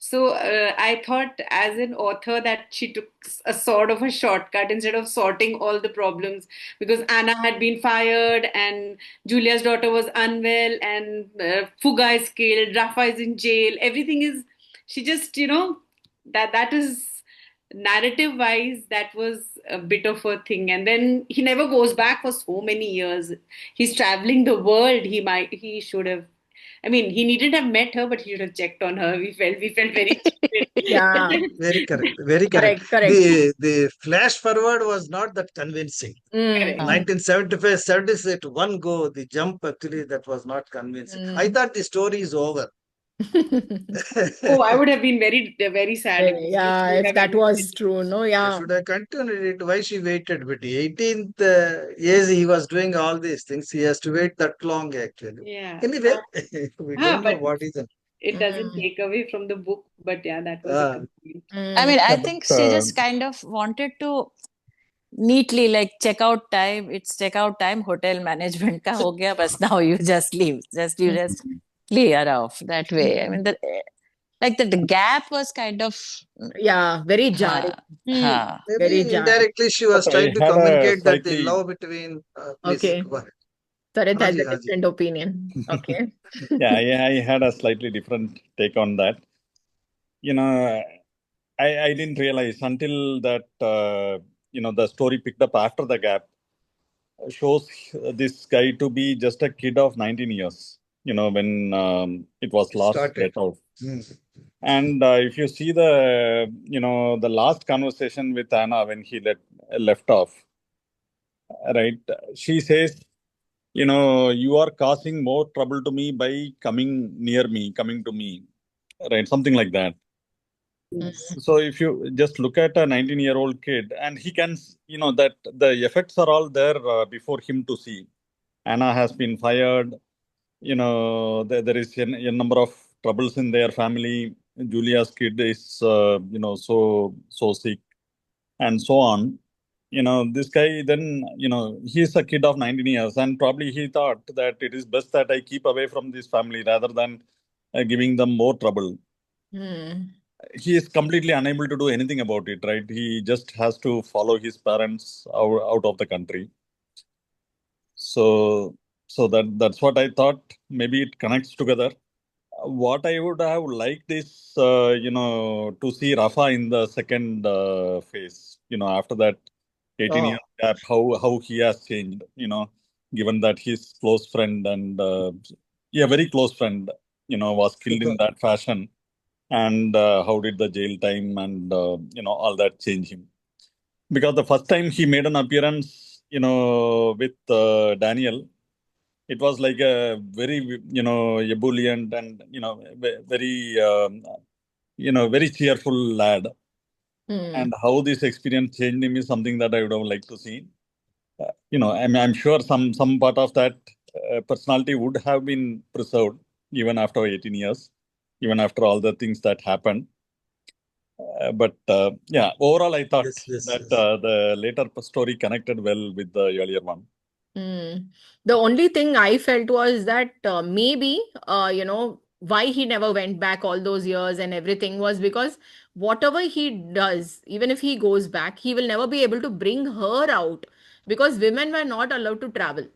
[SPEAKER 6] So I thought, as an author, that she took a sort of a shortcut instead of sorting all the problems, because Anna had been fired and Julia's daughter was unwell and Fuga is killed, Rafa is in jail. Everything is, she just, that is narrative wise, that was a bit of a thing. And then he never goes back for so many years. He's traveling the world. He should have, I mean, he needn't have met her, but he should have checked on her. We felt very
[SPEAKER 1] Yeah,
[SPEAKER 6] cheated.
[SPEAKER 4] Very correct. Very correct.
[SPEAKER 1] correct, correct.
[SPEAKER 4] The flash forward was not that convincing.
[SPEAKER 6] Correct.
[SPEAKER 1] Mm,
[SPEAKER 4] 1975, 76 one go, the jump actually that was not convincing. I
[SPEAKER 1] mm.
[SPEAKER 4] thought the story is over.
[SPEAKER 6] Oh, I would have been very sad if
[SPEAKER 1] Yeah,
[SPEAKER 6] he would
[SPEAKER 1] if
[SPEAKER 6] have
[SPEAKER 1] that
[SPEAKER 6] ended
[SPEAKER 1] was true, no,
[SPEAKER 4] I
[SPEAKER 1] yeah.
[SPEAKER 4] should have continued it. Why she waited? But 18th years he was doing all these things. He has to wait that long actually.
[SPEAKER 6] Yeah.
[SPEAKER 4] Anyway, we don't know
[SPEAKER 6] But
[SPEAKER 4] what is it.
[SPEAKER 6] it doesn't
[SPEAKER 1] Mm,
[SPEAKER 6] take away from the book. But yeah, that was a
[SPEAKER 4] Uh,
[SPEAKER 6] complaint.
[SPEAKER 3] I
[SPEAKER 1] mm.
[SPEAKER 3] mean, I
[SPEAKER 7] Yeah,
[SPEAKER 3] think
[SPEAKER 7] but
[SPEAKER 3] she just kind of wanted to neatly like checkout time. It's checkout time. Hotel management ka ho gaya. Bas now you just leave. You just
[SPEAKER 1] Mm,
[SPEAKER 3] clear off that way. I
[SPEAKER 1] mm.
[SPEAKER 3] mean, the gap was kind of
[SPEAKER 1] Yeah, very jarring.
[SPEAKER 3] ha
[SPEAKER 6] Hmm.
[SPEAKER 3] ha.
[SPEAKER 1] Very
[SPEAKER 4] maybe
[SPEAKER 1] jarring.
[SPEAKER 4] indirectly she was
[SPEAKER 7] but
[SPEAKER 4] trying
[SPEAKER 7] I
[SPEAKER 4] to
[SPEAKER 7] had a
[SPEAKER 4] communicate that the
[SPEAKER 7] slightly
[SPEAKER 4] love between, please
[SPEAKER 1] Okay.
[SPEAKER 4] go ahead.
[SPEAKER 1] Sarit has
[SPEAKER 4] Haji,
[SPEAKER 1] a
[SPEAKER 4] Haji.
[SPEAKER 1] different opinion. Okay.
[SPEAKER 7] yeah, I had a slightly different take on that.
[SPEAKER 8] you know, I didn't realize until that, the story picked up after the gap shows this guy to be just a kid of 19 years, when it was last let
[SPEAKER 4] Started.
[SPEAKER 8] out.
[SPEAKER 4] Mm.
[SPEAKER 8] And if you see the last conversation with Anna when he left off, right? She says, you are causing more trouble to me by coming near me, coming to me, right? Something like that.
[SPEAKER 2] Yes.
[SPEAKER 8] So if you just look at a 19-year-old kid, and he can, that the effects are all there before him to see. Anna has been fired. There is a number of troubles in their family. Julia's kid is, so sick, and so on. This guy then, he's a kid of 19 years, and probably he thought that it is best that I keep away from this family rather than giving them more trouble.
[SPEAKER 1] Hmm.
[SPEAKER 8] He is completely unable to do anything about it, right? He just has to follow his parents out of the country. So that's what I thought. Maybe it connects together. What I would have liked is, to see Rafa in the second phase. After that 18-year
[SPEAKER 1] Oh.
[SPEAKER 8] gap, how he has changed. Given that his close friend and very close friend, was killed in that fashion, and how did the jail time and all that change him? Because the first time he made an appearance, with Daniel, it was like a very ebullient and very very cheerful lad.
[SPEAKER 1] Hmm.
[SPEAKER 8] And how this experience changed him is something that I would have liked to see. I'm sure some part of that personality would have been preserved even after 18 years, even after all the things that happened. But yeah, overall, I thought that
[SPEAKER 4] Yes.
[SPEAKER 8] the later story connected well with the earlier one.
[SPEAKER 1] Hmm. The only thing I felt was that maybe, why he never went back all those years and everything was because whatever he does, even if he goes back, he will never be able to bring her out because women were not allowed to travel.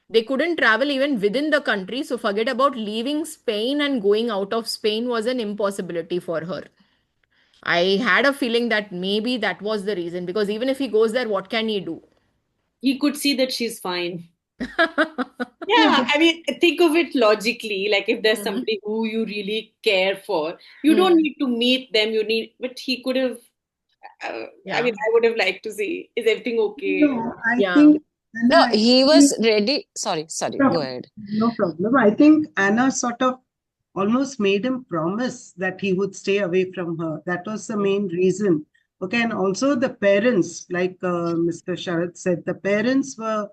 [SPEAKER 1] They couldn't travel even within the country. So forget about leaving Spain and going out of Spain was an impossibility for her. I had a feeling that maybe that was the reason because even if he goes there, what can he do?
[SPEAKER 6] He could see that she's fine.
[SPEAKER 2] Yeah,
[SPEAKER 6] Yeah,
[SPEAKER 2] but
[SPEAKER 6] I mean, think of it logically. Like if there's
[SPEAKER 1] Hmm.
[SPEAKER 6] somebody who you really care for, you don't
[SPEAKER 1] Hmm.
[SPEAKER 6] need to meet them. But he could have. I
[SPEAKER 1] Yeah.
[SPEAKER 6] mean, I would have liked to see, is everything okay?
[SPEAKER 2] no, I
[SPEAKER 1] Yeah.
[SPEAKER 2] think
[SPEAKER 3] No,
[SPEAKER 2] Anna
[SPEAKER 3] he
[SPEAKER 2] actually,
[SPEAKER 3] was ready. Sorry, go ahead.
[SPEAKER 2] no problem. I think Anna sort of almost made him promise that he would stay away from her. That was the main reason. Okay, and also the parents, like Mr. Sharad said, the parents were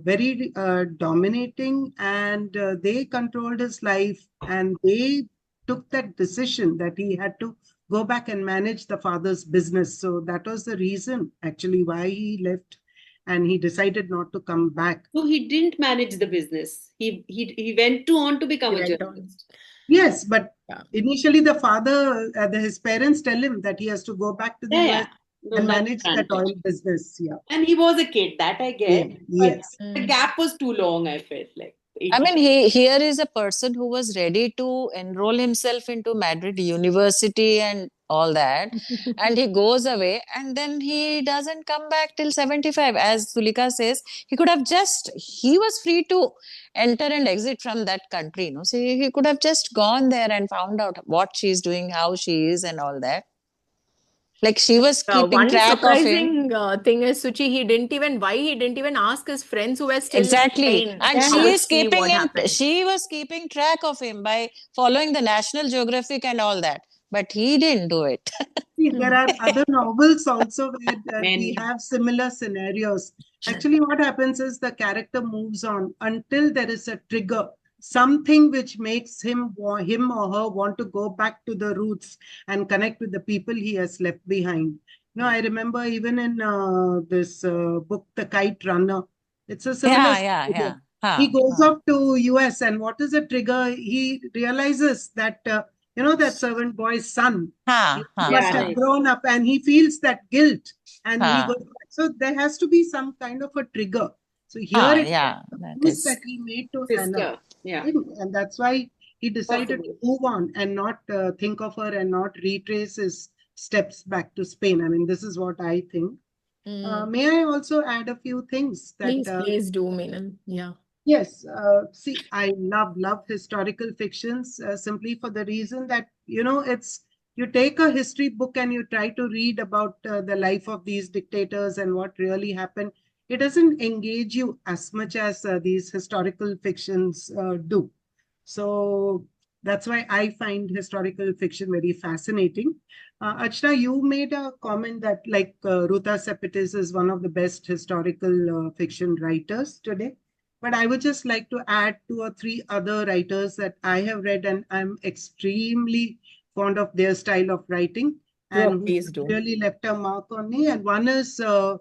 [SPEAKER 2] very dominating, and they controlled his life, and they took that decision that he had to go back and manage the father's business. So that was the reason actually why he left, and he decided not to come back.
[SPEAKER 6] So he didn't manage the business. He went on to become
[SPEAKER 1] He
[SPEAKER 6] a
[SPEAKER 1] went on.
[SPEAKER 6] journalist.
[SPEAKER 2] Yes, but
[SPEAKER 1] Yeah.
[SPEAKER 2] initially the father, his parents tell him that he has to go back to the
[SPEAKER 6] Yeah,
[SPEAKER 2] US
[SPEAKER 6] yeah. No,
[SPEAKER 2] and
[SPEAKER 6] that's
[SPEAKER 2] manage that oil
[SPEAKER 6] granted.
[SPEAKER 2] business. Yeah.
[SPEAKER 6] And he was a kid, that I
[SPEAKER 2] Yeah.
[SPEAKER 6] get. But
[SPEAKER 2] Yes.
[SPEAKER 6] the
[SPEAKER 1] Hmm.
[SPEAKER 6] gap was too long, I felt like
[SPEAKER 3] I
[SPEAKER 6] 18.
[SPEAKER 3] mean, here is a person who was ready to enroll himself into Madrid University and all that, and he goes away, and then he doesn't come back till 75. As Sulika says, he was free to enter and exit from that country, so he could have just gone there and found out what she's doing, how she is, and all that. Like she was keeping
[SPEAKER 1] One
[SPEAKER 3] track of him.
[SPEAKER 1] surprising thing is Suchi, why he didn't even ask his friends who were still in
[SPEAKER 3] Exactly.
[SPEAKER 1] Spain
[SPEAKER 3] And
[SPEAKER 6] Yeah.
[SPEAKER 1] to go see what happened.
[SPEAKER 3] she was keeping track of him by following the National Geographic and all that. But he didn't do it.
[SPEAKER 2] See, there
[SPEAKER 1] Hmm.
[SPEAKER 2] are other novels also where we
[SPEAKER 6] Many.
[SPEAKER 2] have similar scenarios. Actually, what happens is the character moves on until there is a trigger, something which makes him or her want to go back to the roots and connect with the people he has left behind. I remember even in this book, The Kite Runner, it's a similar
[SPEAKER 3] Yeah.
[SPEAKER 2] scenario. He
[SPEAKER 3] Huh,
[SPEAKER 2] goes
[SPEAKER 3] huh,
[SPEAKER 2] off to US, and what is the trigger? He realizes that that servant boy's son must
[SPEAKER 6] Yeah,
[SPEAKER 2] have
[SPEAKER 6] right.
[SPEAKER 2] grown up, and he feels that guilt, and he
[SPEAKER 3] huh,
[SPEAKER 2] goes back. So there has to be some kind of a trigger. So here it was
[SPEAKER 3] yeah.
[SPEAKER 2] the
[SPEAKER 3] That
[SPEAKER 2] promise
[SPEAKER 3] is.
[SPEAKER 2] that he made to Hannah,
[SPEAKER 6] Sister. Yeah.
[SPEAKER 2] and that's why he decided to move on and not think of her and not retrace his steps back to Spain. I mean, this is what I think. May I also add a few things that
[SPEAKER 1] Please do, Meenal. Yeah.
[SPEAKER 2] yes, see, I love historical fictions simply for the reason that, it's you take a history book and you try to read about the life of these dictators and what really happened. It doesn't engage you as much as these historical fictions do. So that's why I find historical fiction very fascinating. Achna, you made a comment that like Ruta Sepetys is one of the best historical fiction writers today. But I would just like to add 2 or 3 other writers that I have read and I'm extremely fond of their style of writing and who
[SPEAKER 1] Please do.
[SPEAKER 2] really left a mark on me. And one is, Hilary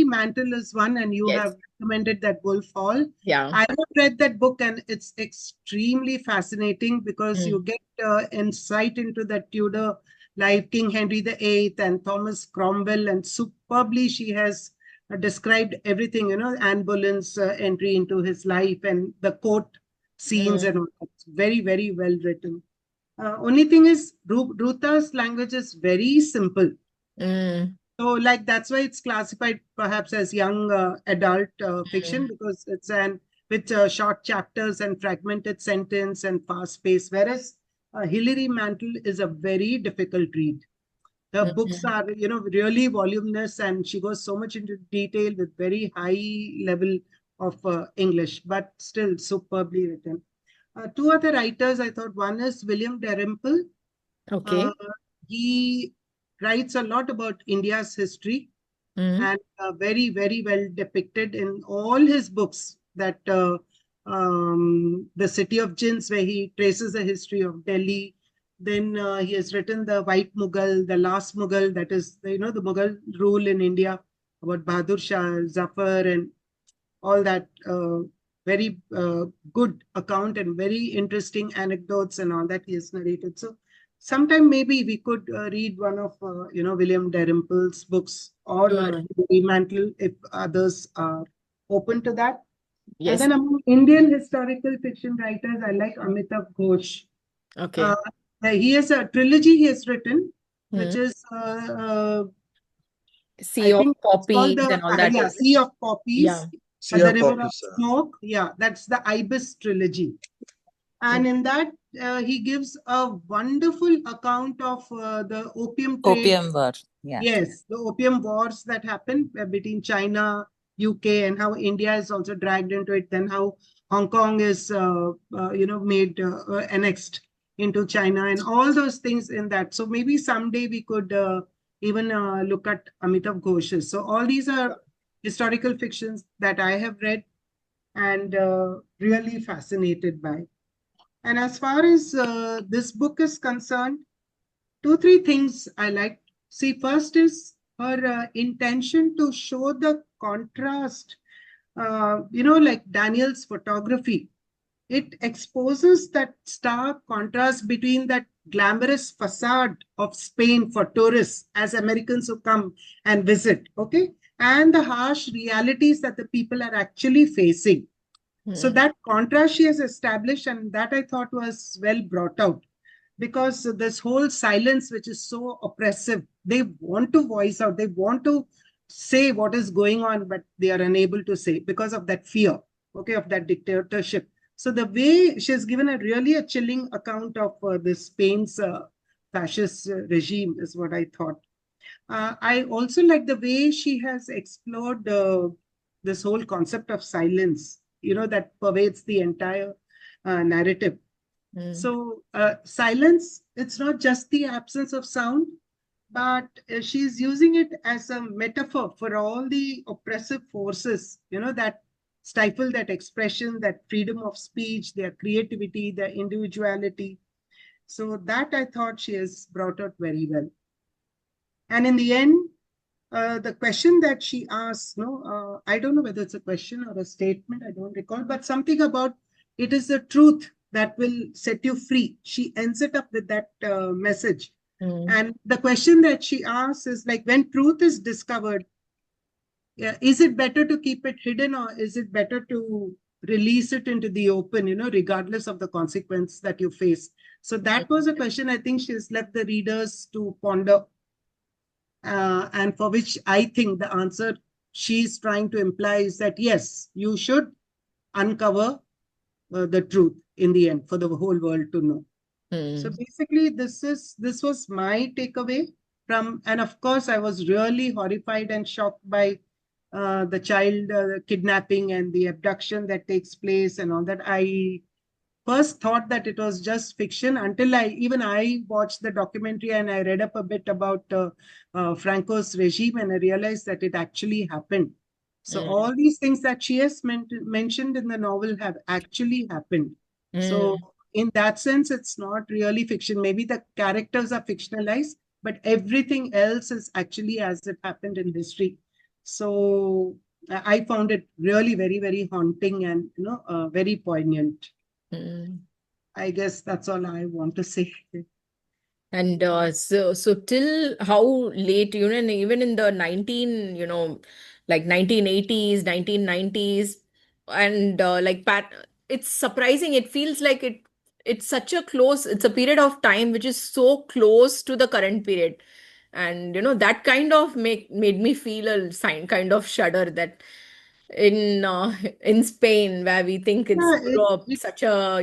[SPEAKER 2] Mantel is one, and you have recommended that Wolf Hall.
[SPEAKER 1] Yeah.
[SPEAKER 2] I have read that book and it's extremely fascinating because you get insight into the Tudor life, King Henry VIII and Thomas Cromwell, and superbly she has described everything, Anne Boleyn's entry into his life and the court scenes and all. It's very, very well written. Only thing is, Ruta's language is very simple. So, like, that's why it's classified perhaps as young adult fiction because it's with short chapters and fragmented sentence and fast pace. Whereas Hilary Mantel is a very difficult read. Her books are, really voluminous, and she goes so much into detail with very high level of English, but still superbly written. 2 other writers, I thought one is William Dalrymple.
[SPEAKER 1] Okay.
[SPEAKER 2] He writes a lot about India's history and very, very well depicted in all his books. That the City of Jinns, where he traces the history of Delhi. Then he has written the White Mughal, the Last Mughal, that is, the Mughal rule in India, about Bahadur Shah, Zafar, and all that. Very good account and very interesting anecdotes and all that he has narrated. So sometime maybe we could read one of William Dalrymple's books or Hilary Mantel if others are open to that.
[SPEAKER 1] Yes.
[SPEAKER 2] And then among Indian historical fiction writers, I like Amitav Ghosh.
[SPEAKER 1] Okay.
[SPEAKER 2] He has a trilogy he has written, which is
[SPEAKER 1] Sea of Poppies and all that.
[SPEAKER 2] Sea of Poppies.
[SPEAKER 1] Yeah.
[SPEAKER 2] The River of Smoke. Yeah, that's the Ibis trilogy. And in that, he gives a wonderful account of the opium trade.
[SPEAKER 3] Opium war. Yeah.
[SPEAKER 2] Yes, the opium wars that happened between China, UK, and how India is also dragged into it. Then how Hong Kong is, made annexed into China, and all those things in that. So maybe someday we could even look at Amitav Ghosh's. So all these are historical fictions that I have read and really fascinated by. And as far as this book is concerned, 2-3 things I like. See, first is her intention to show the contrast, like Daniel's photography. It exposes that stark contrast between that glamorous facade of Spain for tourists as Americans who come and visit, okay, and the harsh realities that the people are actually facing. So that contrast she has established, and that I thought was well brought out, because this whole silence, which is so oppressive, they want to voice out, they want to say what is going on, but they are unable to say because of that fear, okay, of that dictatorship. So the way she has given a chilling account of this Spain's fascist regime is what I thought. I also like the way she has explored this whole concept of silence, that pervades the entire narrative. So silence, it's not just the absence of sound, but she's using it as a metaphor for all the oppressive forces, that stifle that expression, that freedom of speech, their creativity, their individuality. So that I thought she has brought out very well. And in the end, the question that she asks, I don't know whether it's a question or a statement, I don't recall, but something about it is the truth that will set you free. She ends it up with that message. And the question that she asks is like, when truth is discovered, is it better to keep it hidden, or is it better to release it into the open, regardless of the consequence that you face. So that was a question I think she's left the readers to ponder, and for which I think the answer she's trying to imply is that yes, you should uncover the truth in the end for the whole world to know. So basically, this was my takeaway from, and of course, I was really horrified and shocked by the child kidnapping and the abduction that takes place and all that. I first thought that it was just fiction until I watched the documentary and I read up a bit about Franco's regime, and I realized that it actually happened. So all these things that she has mentioned in the novel have actually happened. So in that sense, it's not really fiction. Maybe the characters are fictionalized, but everything else is actually as it happened in history. So I found it really very, very haunting and very poignant. I guess that's all I want to say.
[SPEAKER 1] And so till how late, and even in the like 1980s, 1990s, and like it's surprising. It feels like it's such a it's a period of time which is so close to the current period. And that kind of made me feel a kind of shudder that in in Spain, where we think it's
[SPEAKER 2] Yeah,
[SPEAKER 1] such a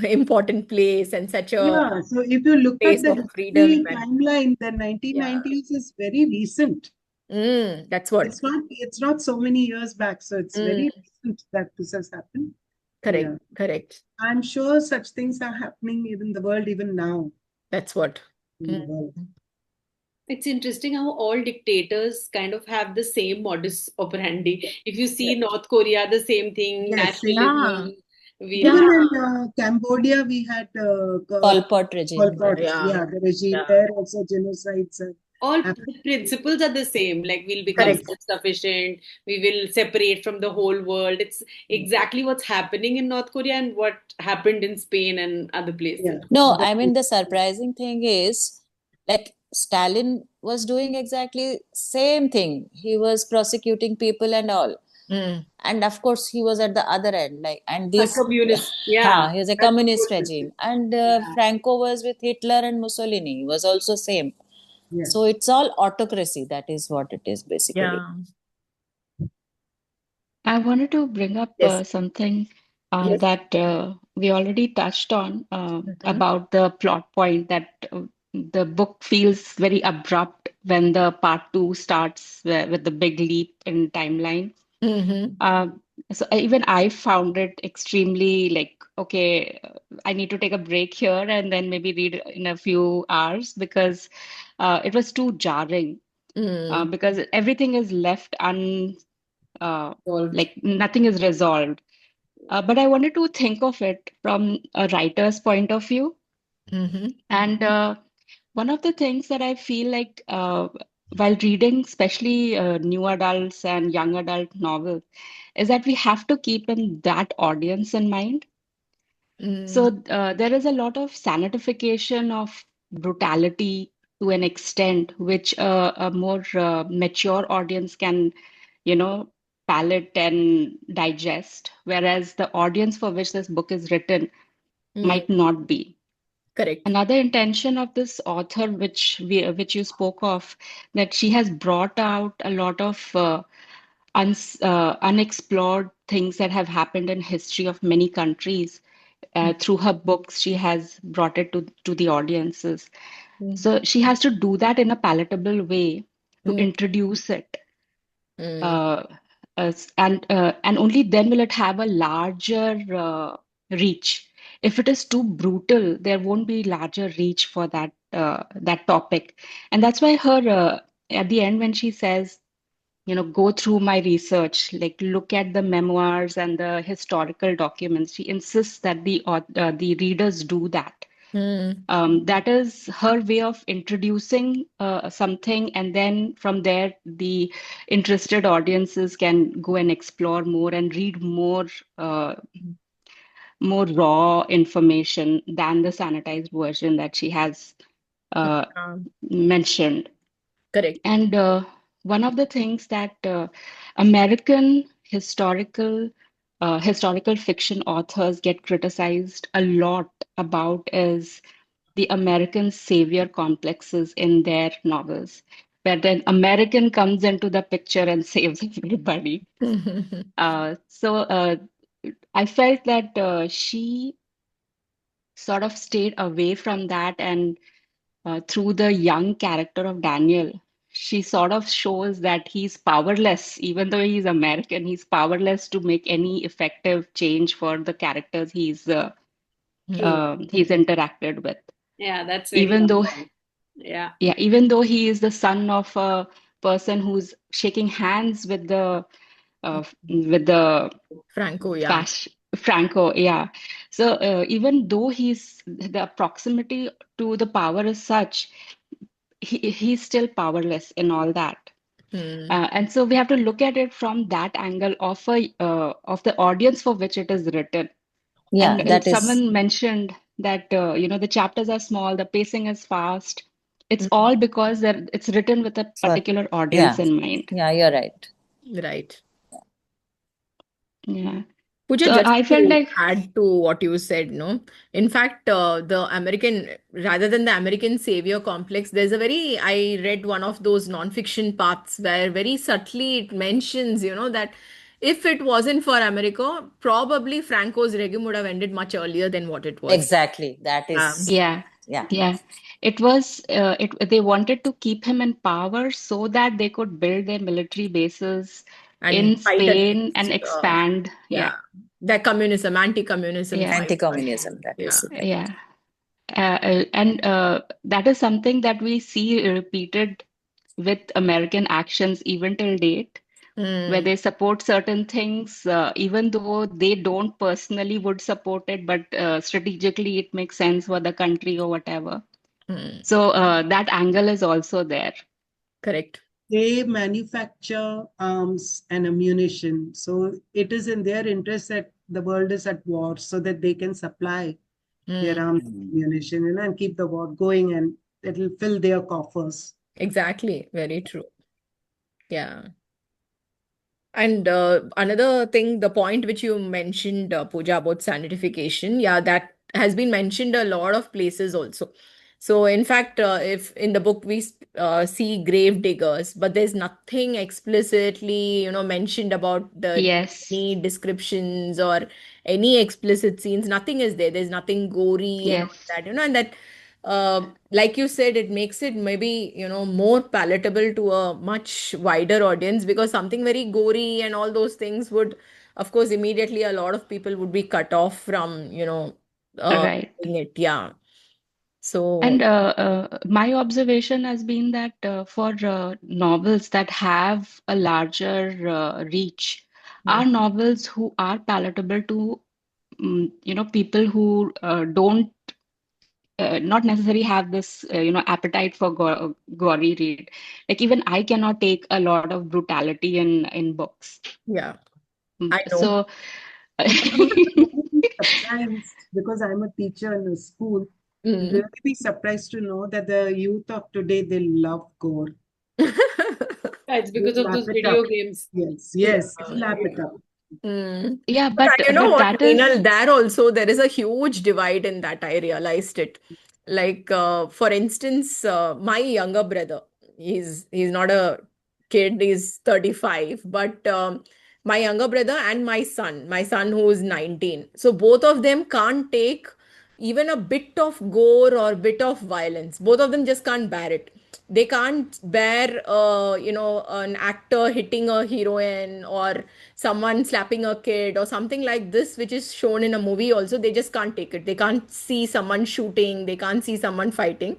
[SPEAKER 1] important place and such a
[SPEAKER 2] yeah. So if you look at
[SPEAKER 1] place
[SPEAKER 2] the
[SPEAKER 1] of freedom
[SPEAKER 2] history
[SPEAKER 1] and
[SPEAKER 2] timeline, the
[SPEAKER 1] yeah.
[SPEAKER 2] 1990s is very recent.
[SPEAKER 1] That's what.
[SPEAKER 2] It's not so many years back, so it's very recent that this has happened.
[SPEAKER 1] Correct,
[SPEAKER 2] Yeah.
[SPEAKER 1] correct.
[SPEAKER 2] I'm sure such things are happening in the world even now.
[SPEAKER 1] That's what.
[SPEAKER 2] In the world.
[SPEAKER 6] It's interesting how all dictators kind of have the same modus operandi. If you see North Korea, the same thing,
[SPEAKER 2] Yes,
[SPEAKER 1] Yeah,
[SPEAKER 6] nationalism. We'll
[SPEAKER 2] even
[SPEAKER 1] yeah,
[SPEAKER 6] have
[SPEAKER 2] in Cambodia, we had
[SPEAKER 3] Pol Pot regime.
[SPEAKER 2] Pol Pot,
[SPEAKER 1] yeah,
[SPEAKER 2] yeah, the regime
[SPEAKER 1] yeah.
[SPEAKER 2] there also genocides
[SPEAKER 6] all
[SPEAKER 2] happened.
[SPEAKER 6] the principles are the same. Like we'll become
[SPEAKER 1] Correct.
[SPEAKER 6] self-sufficient, we will separate from the whole world. It's exactly what's happening in North Korea and what happened in Spain and other
[SPEAKER 2] Yeah.
[SPEAKER 6] places.
[SPEAKER 3] No, I mean, the surprising thing is, like, Stalin was doing exactly same thing. He was prosecuting people and all.
[SPEAKER 1] Mm.
[SPEAKER 3] And of course, he was at the other end, like, and
[SPEAKER 6] A
[SPEAKER 3] this,
[SPEAKER 6] communist, yeah,
[SPEAKER 3] he was a
[SPEAKER 6] that's the
[SPEAKER 3] communist
[SPEAKER 6] whole message.
[SPEAKER 3] regime. And
[SPEAKER 6] Yeah.
[SPEAKER 3] Franco was with Hitler and Mussolini, was also same.
[SPEAKER 2] Yeah.
[SPEAKER 3] So it's all autocracy. That is what it is basically.
[SPEAKER 1] Yeah.
[SPEAKER 5] I wanted to bring up
[SPEAKER 1] Yes.
[SPEAKER 5] something
[SPEAKER 1] Yes.
[SPEAKER 5] that we already touched on
[SPEAKER 1] Mhm.
[SPEAKER 5] about the plot point that the book feels very abrupt when the part two starts with the big leap in timeline.
[SPEAKER 1] Mhm.
[SPEAKER 5] So even I found it extremely like, okay, I need to take a break here and then maybe read in a few hours because it was too jarring.
[SPEAKER 1] Mm.
[SPEAKER 5] Because everything is left
[SPEAKER 6] Solved.
[SPEAKER 5] like nothing is resolved. But I wanted to think of it from a writer's point of view.
[SPEAKER 1] Mhm.
[SPEAKER 5] And one of the things that I feel like while reading, especially new adults and young adult novels, is that we have to keep in that audience in mind.
[SPEAKER 1] Mm.
[SPEAKER 5] So there is a lot of sanitification of brutality to an extent, which a more mature audience can, you know, palate and digest, whereas the audience for which this book is written
[SPEAKER 1] Mm.
[SPEAKER 5] might not be.
[SPEAKER 1] Correct.
[SPEAKER 5] Another intention of this author, which you spoke of, that she has brought out a lot of unexplored things that have happened in history of many countries. Through her books, she has brought it to the audiences.
[SPEAKER 1] Mm.
[SPEAKER 5] So she has to do that in a palatable way to
[SPEAKER 1] Mm.
[SPEAKER 5] introduce it,
[SPEAKER 1] Mm.
[SPEAKER 5] uh, and only then will it have a larger reach. If it is too brutal, there won't be larger reach for that topic, and that's why her at the end when she says, go through my research, like look at the memoirs and the historical documents. She insists that the readers do that.
[SPEAKER 1] Mm.
[SPEAKER 5] That is her way of introducing something, and then from there, the interested audiences can go and explore more and read uh, more raw information than the sanitized version that she has uh, mentioned.
[SPEAKER 1] Correct.
[SPEAKER 5] And one of the things that American historical historical fiction authors get criticized a lot about is the American savior complexes in their novels, where then American comes into the picture and saves everybody. So I felt that she sort of stayed away from that, and through the young character of Daniel, she sort of shows that he's powerless, even though he's American, he's powerless to make any effective change for the characters
[SPEAKER 6] True.
[SPEAKER 5] he's interacted with.
[SPEAKER 6] Yeah, that's very
[SPEAKER 5] Even though,
[SPEAKER 6] well. Yeah.
[SPEAKER 5] yeah, even though he is the son of a person who's shaking hands with the
[SPEAKER 1] Franco, yeah.
[SPEAKER 5] Fash Franco, yeah. So even though the proximity to the power is such, he's still powerless in all that. And so we have to look at it from that angle of the audience for which it is written.
[SPEAKER 3] Yeah,
[SPEAKER 5] And
[SPEAKER 3] that is
[SPEAKER 5] someone mentioned that the chapters are small, the pacing is fast. It's all because it's written with a
[SPEAKER 3] for,
[SPEAKER 5] particular audience
[SPEAKER 3] yeah,
[SPEAKER 5] in mind.
[SPEAKER 3] yeah, you're right.
[SPEAKER 1] Right.
[SPEAKER 5] Yeah.
[SPEAKER 1] Pooja,
[SPEAKER 5] So
[SPEAKER 1] just
[SPEAKER 5] I felt
[SPEAKER 1] to
[SPEAKER 5] like,
[SPEAKER 1] add to what you said, no? In fact, rather than the American savior complex, I read one of those non-fiction paths where very subtly it mentions, that if it wasn't for America, probably Franco's regime would have ended much earlier than what it was.
[SPEAKER 3] Exactly. That is,
[SPEAKER 5] yeah,
[SPEAKER 3] yeah,
[SPEAKER 5] yeah. They wanted to keep him in power so that they could build their military bases
[SPEAKER 1] And
[SPEAKER 5] in
[SPEAKER 1] fight
[SPEAKER 5] Spain and
[SPEAKER 1] against,
[SPEAKER 5] expand.
[SPEAKER 1] yeah,
[SPEAKER 5] Yeah,
[SPEAKER 1] the communism, anti-communism
[SPEAKER 5] yeah,
[SPEAKER 1] fight.
[SPEAKER 3] anti-communism, that
[SPEAKER 1] Yeah.
[SPEAKER 3] is, yeah.
[SPEAKER 5] yeah. And that is something that we see repeated with American actions even till date, where they support certain things, even though they don't personally would support it, but strategically it makes sense for the country or whatever. So that angle is also there.
[SPEAKER 1] Correct.
[SPEAKER 2] They manufacture arms and ammunition. So it is in their interest that the world is at war so that they can supply their arms and ammunition, and keep the war going, and it'll fill their coffers.
[SPEAKER 1] Exactly. Very true. Yeah. And another thing, the point which you mentioned, Pooja, about sanitification, yeah, that has been mentioned a lot of places also. So, in fact, if in the book we see grave diggers, but there's nothing explicitly, mentioned about the
[SPEAKER 5] Yes,
[SPEAKER 1] any descriptions or any explicit scenes. Nothing is there. There's nothing gory and all
[SPEAKER 5] yes,
[SPEAKER 1] that, and that like you said, it makes it maybe, more palatable to a much wider audience, because something very gory and all those things would, of course, immediately a lot of people would be cut off from,
[SPEAKER 5] right.
[SPEAKER 1] doing it. Yeah. So,
[SPEAKER 5] And my observation has been that for novels that have a larger reach,
[SPEAKER 1] mm,
[SPEAKER 5] are novels who are palatable to people who don't not necessarily have this appetite for gory read. Like even I cannot take a lot of brutality in books.
[SPEAKER 1] yeah, I know.
[SPEAKER 5] So
[SPEAKER 2] You will be surprised, because I'm a teacher in a school. You'll
[SPEAKER 1] Mm.
[SPEAKER 2] really be surprised to know that the youth of today, they love gore.
[SPEAKER 6] Yeah, it's
[SPEAKER 2] They
[SPEAKER 6] because of
[SPEAKER 2] lap
[SPEAKER 6] those
[SPEAKER 2] it up.
[SPEAKER 6] video games.
[SPEAKER 2] Yes,
[SPEAKER 1] Yeah,
[SPEAKER 2] yes, they lap it
[SPEAKER 1] yeah.
[SPEAKER 2] up.
[SPEAKER 1] Mm.
[SPEAKER 5] yeah,
[SPEAKER 1] But you know
[SPEAKER 5] but
[SPEAKER 1] what,
[SPEAKER 5] that is
[SPEAKER 1] Meenal, there also there is a huge divide in that. I realized it. Like, for instance, my younger brother, he's not a kid, he's 35, but my younger brother and my son who's 19. So both of them can't take even a bit of gore or bit of violence. Both of them just can't bear it. They can't bear an actor hitting a heroine, or someone slapping a kid, or something like this, which is shown in a movie also. They just can't take it. They can't see someone shooting, they can't see someone fighting.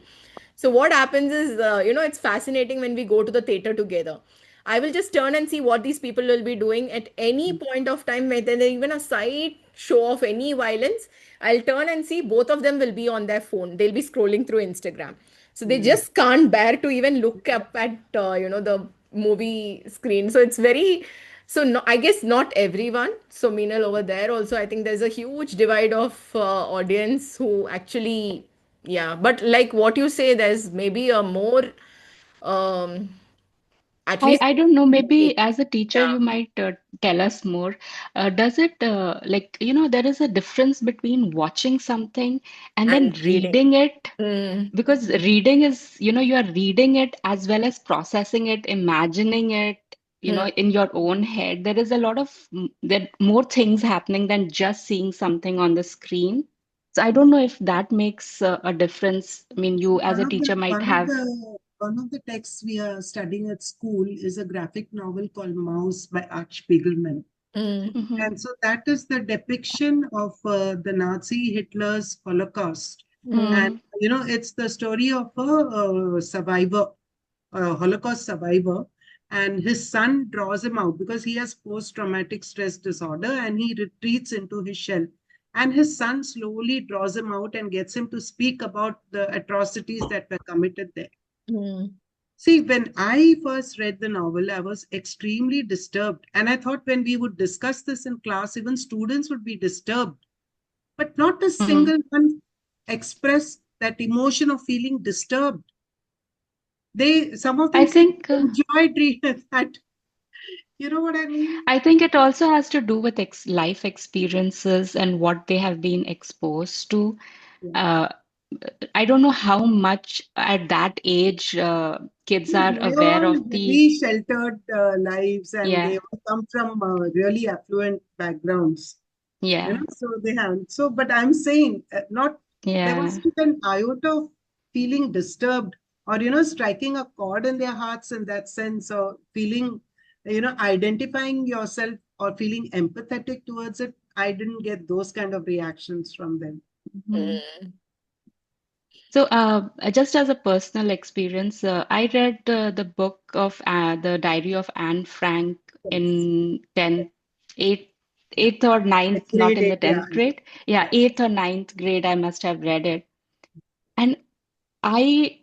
[SPEAKER 1] So what happens is, it's fascinating when we go to the theater together. I will just turn and see what these people will be doing at any point of time, whether there even a slight show of any violence. I'll turn and see both of them will be on their phone. They'll be scrolling through Instagram. So they just can't bear to even look up at, the movie screen. So it's very, so no, I guess not everyone. So Meenal, over there also, I think there's a huge divide of audience who actually, yeah. But like what you say, there's maybe a more um, At
[SPEAKER 5] I,
[SPEAKER 1] least,
[SPEAKER 5] I don't know, maybe as a teacher,
[SPEAKER 1] yeah,
[SPEAKER 5] you might tell us more. Does it, like, there is a difference between watching something and then
[SPEAKER 1] and reading.
[SPEAKER 5] reading it?
[SPEAKER 1] Mm,
[SPEAKER 5] Because reading is, you are reading it as well as processing it, imagining it,
[SPEAKER 1] mm,
[SPEAKER 5] in your own head. There is a lot of, there more things happening than just seeing something on the screen. So I don't know if that makes a difference. I mean, you as
[SPEAKER 2] One
[SPEAKER 5] a
[SPEAKER 2] of the
[SPEAKER 5] teacher might
[SPEAKER 2] one of
[SPEAKER 5] have,
[SPEAKER 2] the one of the texts we are studying at school is a graphic novel called Mouse by Art Spiegelman.
[SPEAKER 1] mm,
[SPEAKER 5] Mhm,
[SPEAKER 2] And so that is the depiction of the Nazi Hitler's Holocaust.
[SPEAKER 1] mm,
[SPEAKER 2] And
[SPEAKER 5] mhm,
[SPEAKER 2] it's the story of a survivor, a Holocaust survivor, and his son draws him out because he has post-traumatic stress disorder and he retreats into his shell. And his son slowly draws him out and gets him to speak about the atrocities that were committed there.
[SPEAKER 1] mm,
[SPEAKER 2] See, when I first read the novel, I was extremely disturbed. And I thought when we would discuss this in class, even students would be disturbed. But not a
[SPEAKER 5] mhm.
[SPEAKER 2] single one expressed that emotion of feeling disturbed. Some of
[SPEAKER 5] I
[SPEAKER 2] them said
[SPEAKER 5] think.
[SPEAKER 2] enjoyed reading that. You know what I mean?
[SPEAKER 5] I think it also has to do with life experiences and what they have been exposed to.
[SPEAKER 2] Yeah.
[SPEAKER 5] Uh, I don't know how much at that age kids are
[SPEAKER 2] They
[SPEAKER 5] aware
[SPEAKER 2] all
[SPEAKER 5] of the,
[SPEAKER 2] very sheltered lives and they
[SPEAKER 5] yeah,
[SPEAKER 2] all come from really affluent backgrounds.
[SPEAKER 5] yeah,
[SPEAKER 2] So they haven't. So, but I'm saying, not there
[SPEAKER 5] yeah.
[SPEAKER 2] wasn't an iota of feeling disturbed or, striking a chord in their hearts in that sense or feeling, identifying yourself or feeling empathetic towards it. I didn't get those kind of reactions from them.
[SPEAKER 5] Mhm.
[SPEAKER 1] mm.
[SPEAKER 5] So, just as a personal experience, I read the book of The Diary of Anne Frank
[SPEAKER 2] Yes.
[SPEAKER 5] in 10th, 8th, 8th or
[SPEAKER 2] Like
[SPEAKER 5] ninth, not
[SPEAKER 2] grade
[SPEAKER 5] in the
[SPEAKER 2] eight, yeah.
[SPEAKER 5] 10th grade. Yeah,
[SPEAKER 2] Yeah.
[SPEAKER 5] 8th or ninth grade, I must have read it. And I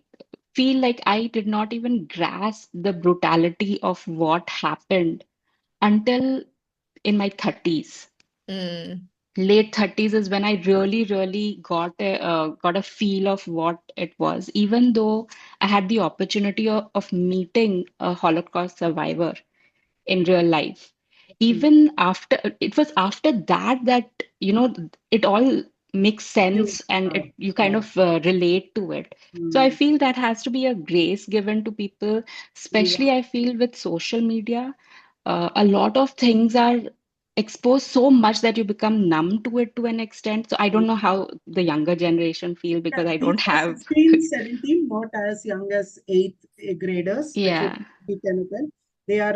[SPEAKER 5] feel like I did not even grasp the brutality of what happened until in my 30s.
[SPEAKER 1] Mm,
[SPEAKER 5] Late 30s is when I really, really got a feel of what it was, even though I had the opportunity of meeting a Holocaust survivor in real life.
[SPEAKER 2] Mm.
[SPEAKER 5] Even after it was after that it all makes
[SPEAKER 2] You,
[SPEAKER 5] sense and you kind
[SPEAKER 2] yeah.
[SPEAKER 5] of relate to it. So I
[SPEAKER 2] Mm.
[SPEAKER 5] feel that has to be a grace given to people,
[SPEAKER 2] Yeah.
[SPEAKER 5] especially I feel with social media. A lot of things are exposed so much that you become numb to it to an extent. So I don't know how the younger generation feel
[SPEAKER 2] Yeah,
[SPEAKER 5] because I don't
[SPEAKER 2] these are
[SPEAKER 5] have
[SPEAKER 2] 16, 17, not as young as eighth graders, which would
[SPEAKER 5] yeah,
[SPEAKER 2] be 10 of them. They are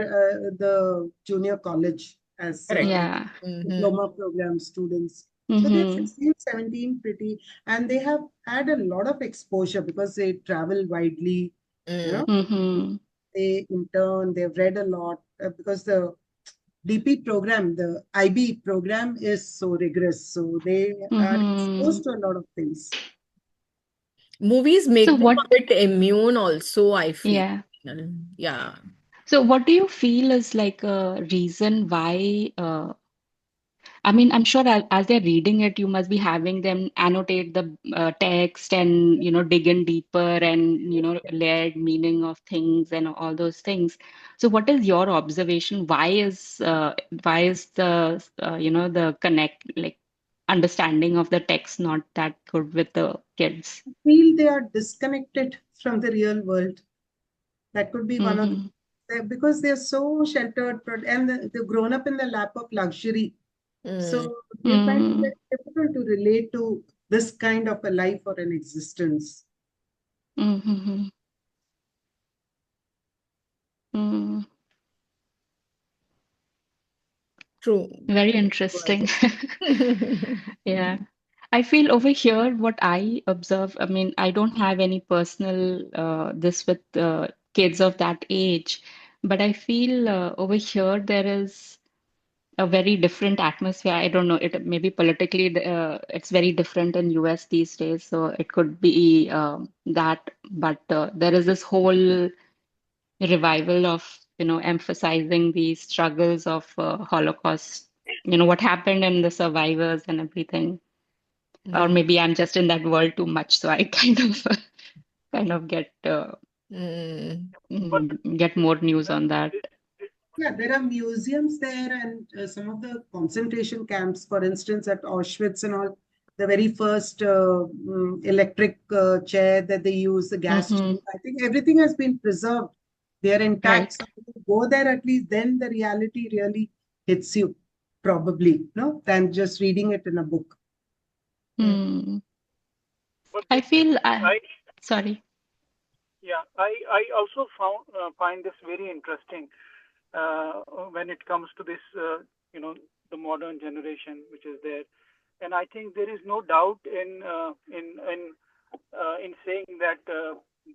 [SPEAKER 2] the junior college as
[SPEAKER 1] correct.
[SPEAKER 5] yeah.
[SPEAKER 1] Mm-hmm.
[SPEAKER 2] diploma program students. So they're
[SPEAKER 5] Mm-hmm.
[SPEAKER 2] 16, 17, pretty, and they have had a lot of exposure because they travel widely, you
[SPEAKER 1] Mm,
[SPEAKER 2] know,
[SPEAKER 5] Mm-hmm.
[SPEAKER 2] they intern, they've read a lot because the DP program, the IB program is so rigorous. So they are
[SPEAKER 5] Mm-hmm.
[SPEAKER 2] exposed to a lot of things.
[SPEAKER 1] movies
[SPEAKER 5] So
[SPEAKER 1] make them a
[SPEAKER 5] what,
[SPEAKER 1] bit immune also, I feel.
[SPEAKER 5] yeah.
[SPEAKER 1] Yeah.
[SPEAKER 5] So what do you feel is like a reason why, I mean, I'm sure as they're reading it, you must be having them annotate the text and, dig in deeper and, layered meaning of things and all those things. So what is your observation? Why is the connect, like understanding of the text not that good with the kids?
[SPEAKER 2] Feel they are disconnected from the real world. That could be one of the
[SPEAKER 5] Mm-hmm.
[SPEAKER 2] because they're so sheltered and they've grown up in the lap of luxury.
[SPEAKER 1] Mm,
[SPEAKER 2] So they find it
[SPEAKER 5] Mm-hmm.
[SPEAKER 2] very difficult to relate to this kind of a life or an existence.
[SPEAKER 5] Mm-hmm. Mm-hmm.
[SPEAKER 1] true.
[SPEAKER 5] Very
[SPEAKER 2] Well,
[SPEAKER 5] interesting. Yeah. I feel over here, what I observe, I mean, I don't have any personal this with kids of that age, but I feel over here there is a very different atmosphere. I don't know, it maybe politically it's very different in US these days, so it could be that, but there is this whole revival of emphasizing the struggles of Holocaust, what happened and the survivors and everything. Or
[SPEAKER 1] Mm,
[SPEAKER 5] maybe I'm just in that world too much, so I kind of get. Get more news on that.
[SPEAKER 2] Yeah, there are museums there and some of the concentration camps, for instance, at Auschwitz and all, the very first electric chair that they use, the gas
[SPEAKER 5] Mm-hmm.
[SPEAKER 2] tube. I think everything has been preserved. They are intact.
[SPEAKER 5] Right.
[SPEAKER 2] So if you go there, at least then the reality really hits you, probably, no, than just reading it in a book.
[SPEAKER 5] Hmm.
[SPEAKER 7] But
[SPEAKER 5] I feel
[SPEAKER 7] I
[SPEAKER 5] sorry.
[SPEAKER 7] yeah, I also find this very interesting when it comes to this, the modern generation which is there, and I think there is no doubt in saying that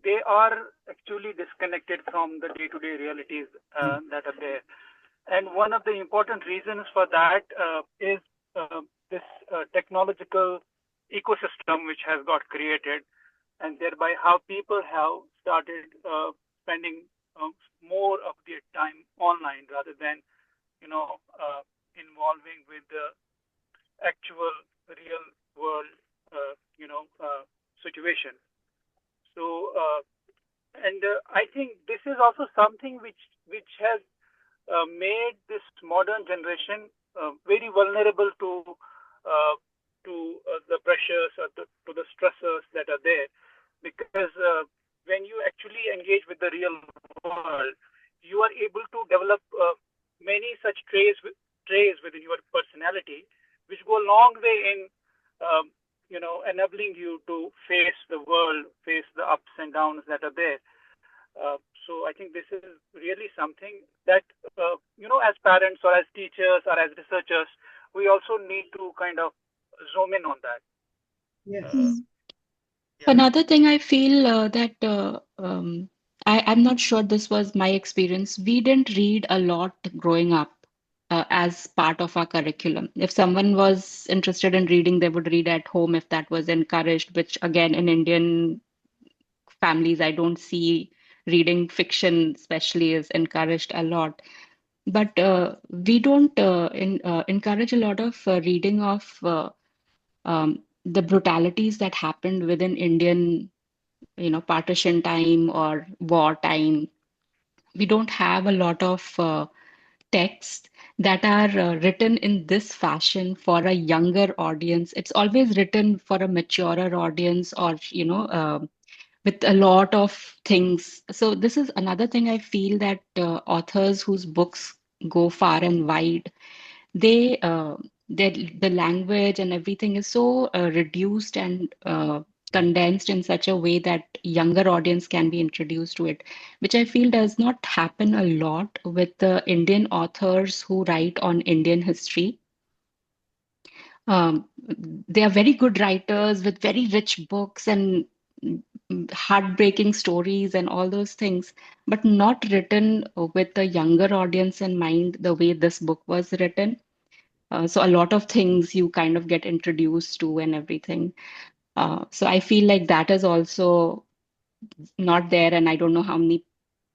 [SPEAKER 7] they are actually disconnected from the day-to-day realities that are there. And one of the important reasons for that is this technological ecosystem which has got created, and thereby how people have started spending more of their time online rather than, involving with the actual real world, situation. So, I think this is also something which has made this modern generation very vulnerable to the pressures or to the stressors that are there, because when you actually engage with the real world, you are able to develop many such traits within your personality, which go a long way in enabling you to face the world, face the ups and downs that are there. So I think this is really something that, as parents or as teachers or as researchers, we also need to kind of zoom in on that.
[SPEAKER 2] Yes.
[SPEAKER 7] Yeah.
[SPEAKER 5] Another thing I feel that I'm not sure this was my experience. We didn't read a lot growing up as part of our curriculum. If someone was interested in reading, they would read at home if that was encouraged, which again, in Indian families, I don't see reading fiction, especially, is encouraged a lot. But we don't encourage a lot of reading of the brutalities that happened within Indian, partition time or war time. We don't have a lot of texts that are written in this fashion for a younger audience. It's always written for a maturer audience, or with a lot of things. So this is another thing I feel, that authors whose books go far and wide, they the language and everything is so reduced and condensed in such a way that younger audience can be introduced to it, which I feel does not happen a lot with the Indian authors who write on Indian history. um, they are very good writers with very rich books and heartbreaking stories and all those things, but not written with the younger audience in mind the way this book was written. So a lot of things you kind of get introduced to and everything. So I feel like that is also not there, and I don't know how many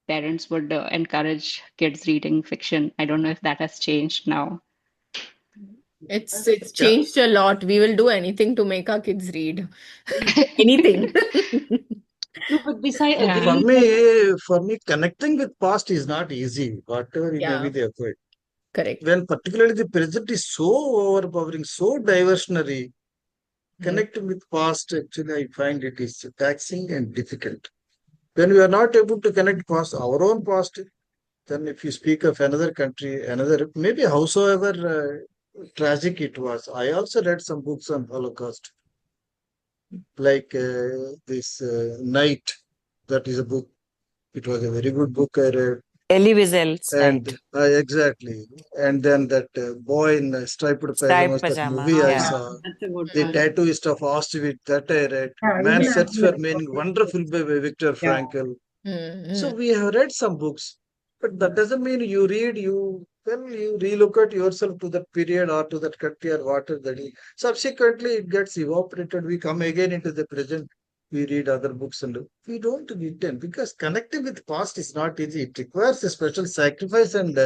[SPEAKER 5] parents would encourage kids reading fiction. I don't know if that has changed now.
[SPEAKER 1] It's
[SPEAKER 4] Yeah.
[SPEAKER 1] changed a lot. We will do anything to make our kids read. Anything.
[SPEAKER 9] No, but this I
[SPEAKER 5] Yeah.
[SPEAKER 4] For
[SPEAKER 9] agree.
[SPEAKER 4] me, connecting with past is not easy, whatever it may be
[SPEAKER 1] Yeah,
[SPEAKER 4] the effort.
[SPEAKER 1] correct.
[SPEAKER 4] When particularly the present is so overpowering, so diversionary,
[SPEAKER 1] Mm.
[SPEAKER 4] connecting with past, actually, I find it is taxing and difficult. When we are not able to connect past our own past, then if you speak of another country, another, maybe howsoever tragic it was. I also read some books on Holocaust, like this Night. That is a book. It was a very good book I read.
[SPEAKER 3] Elie Wiesel's
[SPEAKER 4] And
[SPEAKER 3] Night.
[SPEAKER 4] exactly. And then that boy in striped
[SPEAKER 3] Striped
[SPEAKER 4] pajamas, that
[SPEAKER 3] pajama.
[SPEAKER 4] movie I
[SPEAKER 3] Yeah.
[SPEAKER 4] saw.
[SPEAKER 9] That's a good
[SPEAKER 4] The
[SPEAKER 9] one.
[SPEAKER 1] Mm.
[SPEAKER 4] Tattooist of Auschwitz, that I read.
[SPEAKER 2] Yeah, even
[SPEAKER 4] Man's
[SPEAKER 2] I've
[SPEAKER 4] Search for
[SPEAKER 2] read about
[SPEAKER 4] Meaning,
[SPEAKER 2] it.
[SPEAKER 4] wonderful by Viktor
[SPEAKER 2] Yeah.
[SPEAKER 4] Frankl. So
[SPEAKER 1] Mm.
[SPEAKER 4] we have read some books, but that doesn't mean you read, you relook at yourself to that period or to that country or whatever that is. Subsequently, it gets evaporated. We come again into the present. We read other books and we don't return because connecting with past is not easy. It requires a special sacrifice and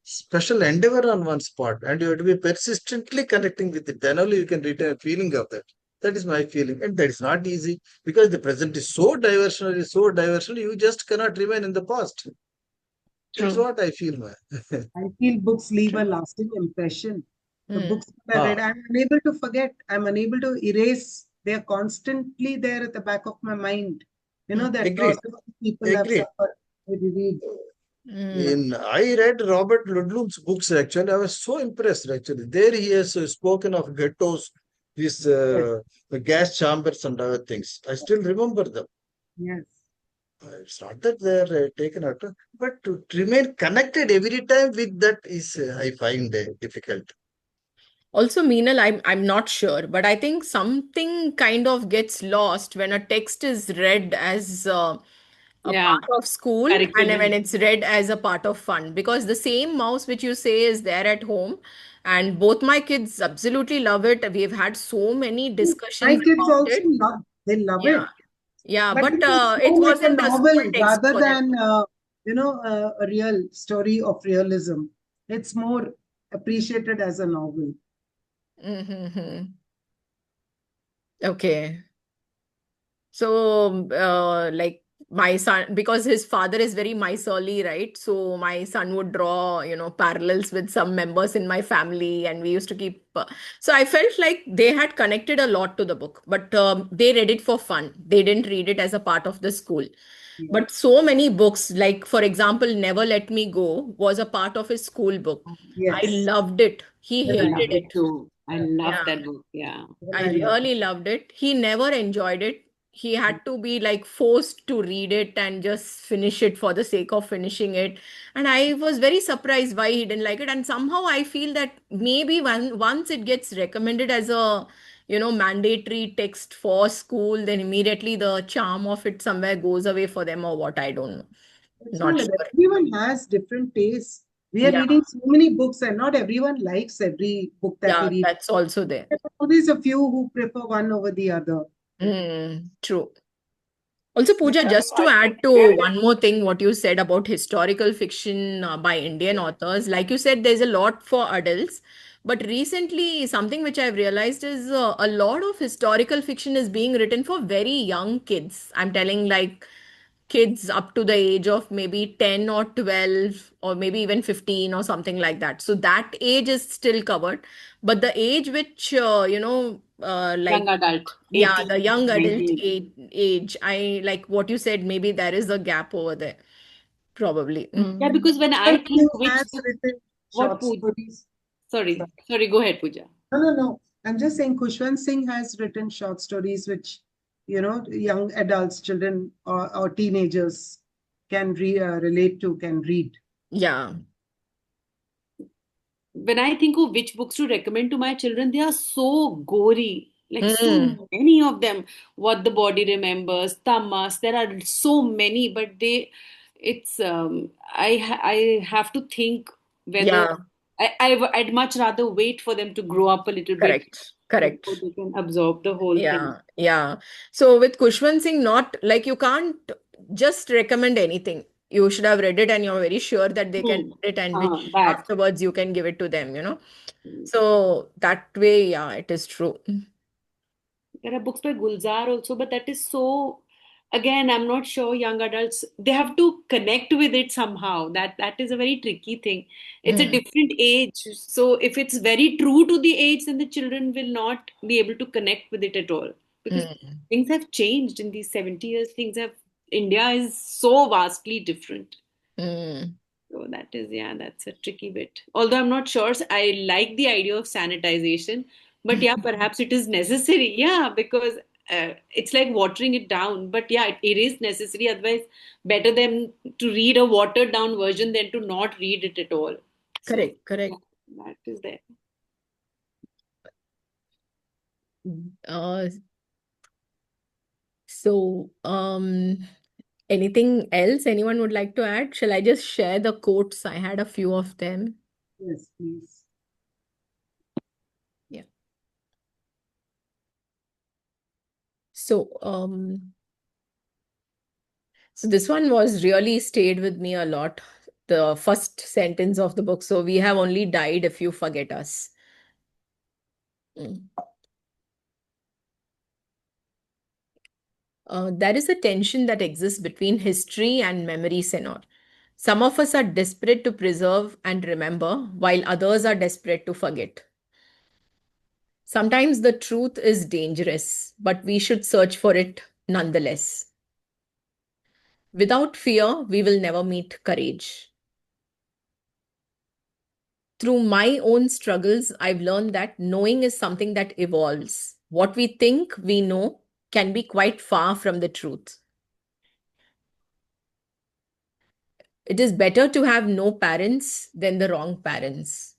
[SPEAKER 4] special endeavor on one's part, and you have to be persistently connecting with it. Then only you can retain a feeling of that. That is my feeling. And that is not easy because the present is so diversionary, you just cannot remain in the past. That's
[SPEAKER 5] True.
[SPEAKER 4] what I feel, man.
[SPEAKER 2] I feel books leave a
[SPEAKER 5] True.
[SPEAKER 2] lasting impression. The
[SPEAKER 1] Mm.
[SPEAKER 2] books that I read,
[SPEAKER 4] Ah,
[SPEAKER 2] I'm unable to forget. I'm unable to erase. They're constantly there at the back of my mind. You know,
[SPEAKER 1] Mm.
[SPEAKER 2] that
[SPEAKER 4] agreed,
[SPEAKER 2] atrocity people have
[SPEAKER 4] agreed.
[SPEAKER 2] suffered. I read.
[SPEAKER 1] Mm.
[SPEAKER 4] I read Robert Ludlum's books actually. I was so impressed actually. There he has spoken of ghettos, these
[SPEAKER 2] Yes,
[SPEAKER 4] gas chambers and other things. I still remember them.
[SPEAKER 2] yes.
[SPEAKER 4] It's not that they're taken out, but to remain connected every time with that is, I find difficult.
[SPEAKER 1] Also, Meenal, I'm not sure, but I think something kind of gets lost when a text is read as a
[SPEAKER 6] Yeah,
[SPEAKER 1] part of school and when
[SPEAKER 6] curriculum.
[SPEAKER 1] it's read as a part of fun. Because the same mouse which you say is there at home, and both my kids absolutely love it. We've had so many
[SPEAKER 2] My
[SPEAKER 1] discussions
[SPEAKER 2] kids
[SPEAKER 1] about
[SPEAKER 2] also
[SPEAKER 1] it.
[SPEAKER 2] love
[SPEAKER 1] Yeah,
[SPEAKER 2] it.
[SPEAKER 1] yeah,
[SPEAKER 2] But
[SPEAKER 1] but
[SPEAKER 2] it is
[SPEAKER 1] it
[SPEAKER 2] more like a
[SPEAKER 1] wasn't a school
[SPEAKER 2] novel
[SPEAKER 1] text
[SPEAKER 2] rather
[SPEAKER 1] for them.
[SPEAKER 2] than, a real story of realism. It's more appreciated as a novel.
[SPEAKER 1] Mm-hmm. Okay. So, like my son, because his father is very miserly, right? So my son would draw, parallels with some members in my family, and we used to keep. So I felt like they had connected a lot to the book, but they read it for fun. They didn't read it as a part of the school.
[SPEAKER 2] Yes.
[SPEAKER 1] But so many books, like for example, Never Let Me Go was a part of his school book. I
[SPEAKER 2] Yes.
[SPEAKER 1] loved it. He
[SPEAKER 2] Even
[SPEAKER 6] I
[SPEAKER 2] I
[SPEAKER 1] hated
[SPEAKER 6] loved
[SPEAKER 2] love
[SPEAKER 6] it
[SPEAKER 1] it.
[SPEAKER 6] too. I
[SPEAKER 1] Yeah.
[SPEAKER 6] loved that book. Yeah.
[SPEAKER 2] even
[SPEAKER 1] I
[SPEAKER 2] I love
[SPEAKER 1] really loved it. He never enjoyed it. He had to be like forced to read it and just finish it for the sake of finishing it. And I was very surprised why he didn't like it. And somehow I feel that maybe once it gets recommended as a, mandatory text for school, then immediately the charm of it somewhere goes away for them or what, I don't know.
[SPEAKER 2] It's not
[SPEAKER 1] Not
[SPEAKER 2] like
[SPEAKER 1] sure.
[SPEAKER 2] everyone has different tastes. We are
[SPEAKER 1] Yeah,
[SPEAKER 2] reading so many books, and not everyone likes every book that we
[SPEAKER 1] yeah,
[SPEAKER 2] read.
[SPEAKER 1] that's also there.
[SPEAKER 2] There are always a few who prefer one over the other.
[SPEAKER 1] True. Also,
[SPEAKER 2] But
[SPEAKER 1] Pooja, just to add to one more thing, what you said about historical fiction by Indian authors, like you said, there's a lot for adults. But recently, something which I've realized is a lot of historical fiction is being written for very young kids. I'm telling like kids up to the age of maybe 10 or 12 or maybe even 15 or something like that. So that age is still covered. But the age which,
[SPEAKER 6] Young
[SPEAKER 1] like
[SPEAKER 6] adult,
[SPEAKER 1] yeah,
[SPEAKER 6] 18
[SPEAKER 1] the
[SPEAKER 6] to
[SPEAKER 1] young adult
[SPEAKER 6] 19.
[SPEAKER 1] age. I like what you said, maybe there is a gap over there, probably.
[SPEAKER 6] Yeah,
[SPEAKER 1] Mm.
[SPEAKER 6] because when I
[SPEAKER 2] Kushwan Singh
[SPEAKER 6] think which
[SPEAKER 2] has
[SPEAKER 6] book,
[SPEAKER 2] written
[SPEAKER 6] what
[SPEAKER 2] short
[SPEAKER 6] Pooja,
[SPEAKER 2] stories.
[SPEAKER 6] sorry, sorry, go ahead, Pooja.
[SPEAKER 2] No, no, no. I'm just saying Kushwan Singh has written short stories which, young adults, children, or teenagers can relate to, can read.
[SPEAKER 1] Yeah,
[SPEAKER 6] When I think of which books to recommend to my children, they are so gory. Like so
[SPEAKER 1] mm.
[SPEAKER 6] many of them. What the Body Remembers, Tamas. There are so many, but I have to think whether
[SPEAKER 1] Yeah,
[SPEAKER 6] I'd much rather wait for them to grow up a little bit
[SPEAKER 1] correct,
[SPEAKER 6] before
[SPEAKER 1] correct.
[SPEAKER 6] they can absorb the whole thing.
[SPEAKER 1] Yeah, yeah. So with Kushwan Singh, not like you can't just recommend anything. You should have read it and you're very sure that they can
[SPEAKER 6] Hmm.
[SPEAKER 1] read it, and which
[SPEAKER 6] That.
[SPEAKER 1] afterwards you can give it to them. So that way, yeah, it is true.
[SPEAKER 6] There are books by Gulzar also, but that is so. Again, I'm not sure young adults they have to connect with it somehow. That is a very tricky thing. It's a
[SPEAKER 1] Mm.
[SPEAKER 6] different age, so if it's very true to the age, then the children will not be able to connect with it at all because
[SPEAKER 1] Mm.
[SPEAKER 6] things have changed in these 70 years. Things have India is so vastly different.
[SPEAKER 1] Mm.
[SPEAKER 6] So that is, yeah, that's a tricky bit. Although I'm not sure, I like the idea of sanitization, but yeah, perhaps it is necessary. Yeah, because it's like watering it down. But yeah, it is necessary. Otherwise, better than to read a watered down version than to not read it at all. So
[SPEAKER 1] Correct,
[SPEAKER 6] yeah,
[SPEAKER 1] correct.
[SPEAKER 6] that is there.
[SPEAKER 1] Uh, anything else anyone would like to add? Shall I just share the quotes? I had a few of them.
[SPEAKER 2] Yes, please.
[SPEAKER 1] Yeah. So, so this one was really stayed with me a lot. The first sentence of the book. So we have only died if you forget us. Mm. There is a tension that exists between history and memory, Senor. Some of us are desperate to preserve and remember, while others are desperate to forget. Sometimes the truth is dangerous, but we should search for it nonetheless. Without fear, we will never meet courage. Through my own struggles, I've learned that knowing is something that evolves. What we think we know can be quite far from the truth. It is better to have no parents than the wrong parents.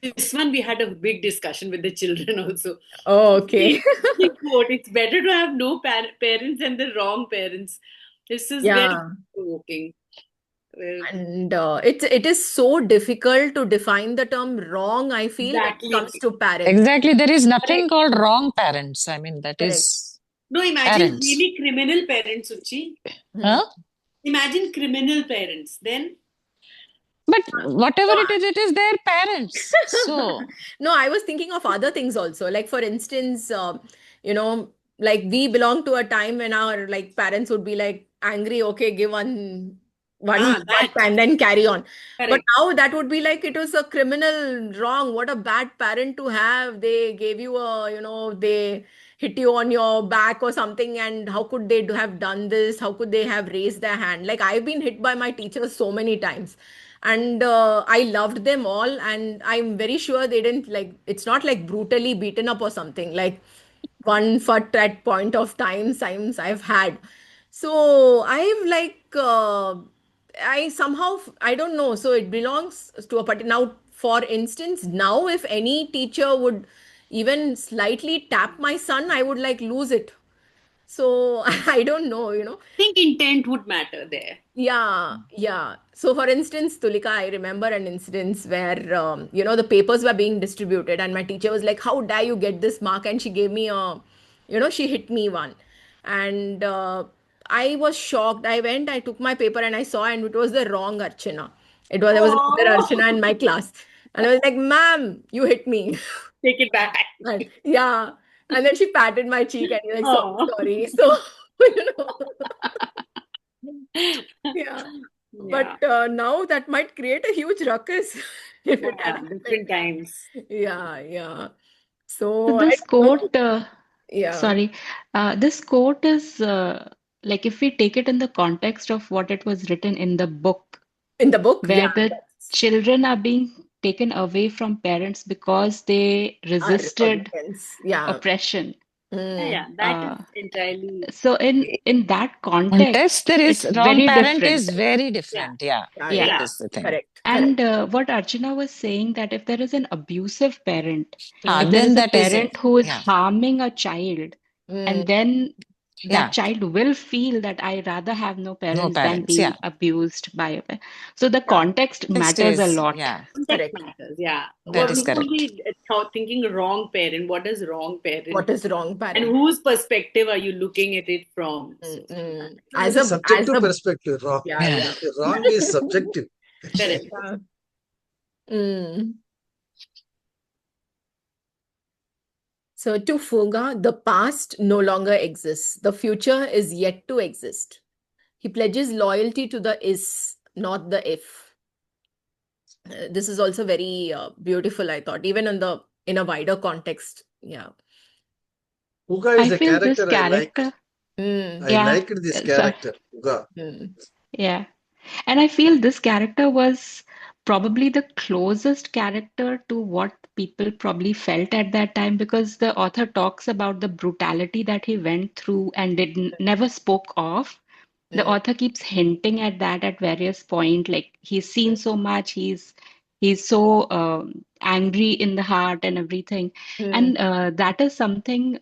[SPEAKER 6] This one we had a big discussion with the children also.
[SPEAKER 1] Oh, okay.
[SPEAKER 6] Big quote, it's better to have no parents than the wrong parents. This is very
[SPEAKER 1] Yeah.
[SPEAKER 6] provoking.
[SPEAKER 1] And it is so difficult to define the term wrong, I feel, when it
[SPEAKER 6] Exactly.
[SPEAKER 1] comes to parents.
[SPEAKER 3] Exactly. There is nothing
[SPEAKER 6] Correct.
[SPEAKER 3] called wrong parents. I mean, that
[SPEAKER 1] Correct.
[SPEAKER 3] is
[SPEAKER 6] No, imagine
[SPEAKER 3] parents.
[SPEAKER 6] really criminal parents, Uchi.
[SPEAKER 3] Huh?
[SPEAKER 6] Imagine criminal parents. Then
[SPEAKER 3] But whatever it is their parents. So
[SPEAKER 1] No, I was thinking of other things also. Like, for instance, you know, like we belong to a time when our like parents would be like angry, okay, give one
[SPEAKER 6] that
[SPEAKER 1] and then carry on. But
[SPEAKER 6] correct.
[SPEAKER 1] now that would be like it was a criminal wrong. What a bad parent to have. They gave you they hit you on your back or something, and how could they have done this? How could they have raised their hand? Like, I've been hit by my teachers so many times, and I loved them all, and I'm very sure they didn't, like, it's not like brutally beaten up or something, like one foot at point of times I've had. So I've like I somehow, I don't know, so it belongs to a particular. Now, for instance, now if any teacher would even slightly tap my son, I would like lose it. So I don't know.
[SPEAKER 6] I think intent would matter there.
[SPEAKER 1] Yeah, yeah. So, for instance, Tulika, I remember an instance where, the papers were being distributed, and my teacher was like, "How dare you get this mark?" And she gave me she hit me one. And I was shocked. I went, I took my paper, and I saw, and it was the wrong Archana. There was another
[SPEAKER 6] Oh,
[SPEAKER 1] Archana in my class. And I was like, "Ma'am, you hit me."
[SPEAKER 6] take it back.
[SPEAKER 1] And, yeah. And then she patted my cheek and like, "Sorry,
[SPEAKER 6] Oh.
[SPEAKER 1] sorry." So, you know. Yeah.
[SPEAKER 6] Yeah.
[SPEAKER 1] But now that might create a huge ruckus if it had happened.
[SPEAKER 6] Different times.
[SPEAKER 1] Yeah, yeah.
[SPEAKER 5] So
[SPEAKER 1] So I
[SPEAKER 5] this
[SPEAKER 1] don't
[SPEAKER 5] quote,
[SPEAKER 1] know. Yeah.
[SPEAKER 5] sorry, this quote is like if we take it in the context of what it was written in the book,
[SPEAKER 1] In the book,
[SPEAKER 5] where
[SPEAKER 1] yeah,
[SPEAKER 5] the
[SPEAKER 1] that's
[SPEAKER 5] children are being taken away from parents because they
[SPEAKER 1] our
[SPEAKER 5] resisted
[SPEAKER 1] Republicans. Yeah.
[SPEAKER 5] oppression.
[SPEAKER 6] Yeah,
[SPEAKER 1] Mm.
[SPEAKER 6] that
[SPEAKER 5] Uh,
[SPEAKER 6] is entirely.
[SPEAKER 5] so in that
[SPEAKER 3] context,
[SPEAKER 5] context,
[SPEAKER 3] there is
[SPEAKER 5] it's
[SPEAKER 3] wrong
[SPEAKER 5] very
[SPEAKER 3] parent
[SPEAKER 5] different.
[SPEAKER 3] is very
[SPEAKER 6] Yeah,
[SPEAKER 3] different. Yeah,
[SPEAKER 1] Yeah,
[SPEAKER 5] Yeah.
[SPEAKER 3] that
[SPEAKER 1] yeah.
[SPEAKER 3] is the thing.
[SPEAKER 1] Correct, correct.
[SPEAKER 5] And what Archana was saying, that if there is an abusive parent, if
[SPEAKER 1] Mm.
[SPEAKER 5] there
[SPEAKER 3] Then
[SPEAKER 5] is a
[SPEAKER 3] that is
[SPEAKER 5] parent who is
[SPEAKER 3] yeah,
[SPEAKER 5] harming a child, and
[SPEAKER 1] Mm.
[SPEAKER 5] then
[SPEAKER 3] yeah.
[SPEAKER 5] that child will feel that I rather have no
[SPEAKER 3] No
[SPEAKER 5] parents than
[SPEAKER 3] parents. Yeah,
[SPEAKER 5] being abused by a parent. So the
[SPEAKER 1] Yeah,
[SPEAKER 5] context
[SPEAKER 3] text
[SPEAKER 5] matters a
[SPEAKER 3] is
[SPEAKER 5] lot.
[SPEAKER 3] yeah,
[SPEAKER 6] context
[SPEAKER 1] correct.
[SPEAKER 6] matters. Yeah.
[SPEAKER 3] that
[SPEAKER 6] What
[SPEAKER 3] is
[SPEAKER 1] Yeah.
[SPEAKER 6] we won't
[SPEAKER 3] correct.
[SPEAKER 6] be thinking wrong parent. What is wrong parent?
[SPEAKER 1] What is wrong,
[SPEAKER 6] And
[SPEAKER 1] parent?
[SPEAKER 6] whose perspective are you looking at it from? So
[SPEAKER 1] Mm, mm.
[SPEAKER 4] Very
[SPEAKER 1] As
[SPEAKER 4] subjective
[SPEAKER 1] a
[SPEAKER 4] perspective, wrong.
[SPEAKER 1] yeah,
[SPEAKER 3] Yeah.
[SPEAKER 1] yeah.
[SPEAKER 4] Wrong is subjective.
[SPEAKER 6] correct.
[SPEAKER 1] Yeah. Mm. So, to Fuga, the past no longer exists. The future is yet to exist. He pledges loyalty to the is, not the if. This is also very beautiful, I thought, even in a wider context. Yeah.
[SPEAKER 4] Uga
[SPEAKER 5] I
[SPEAKER 4] is a
[SPEAKER 5] feel this
[SPEAKER 4] character I like.
[SPEAKER 5] character,
[SPEAKER 1] Mm,
[SPEAKER 4] I
[SPEAKER 5] yeah,
[SPEAKER 4] liked this
[SPEAKER 5] so
[SPEAKER 4] character, Uga.
[SPEAKER 1] mm,
[SPEAKER 5] yeah. And I feel this character was probably the closest character to what people probably felt at that time, because the author talks about the brutality that he went through and never spoke of. The
[SPEAKER 1] mm,
[SPEAKER 5] author keeps hinting at that at various point, like he's seen so much, he's so angry in the heart and everything.
[SPEAKER 1] mm,
[SPEAKER 5] And that is something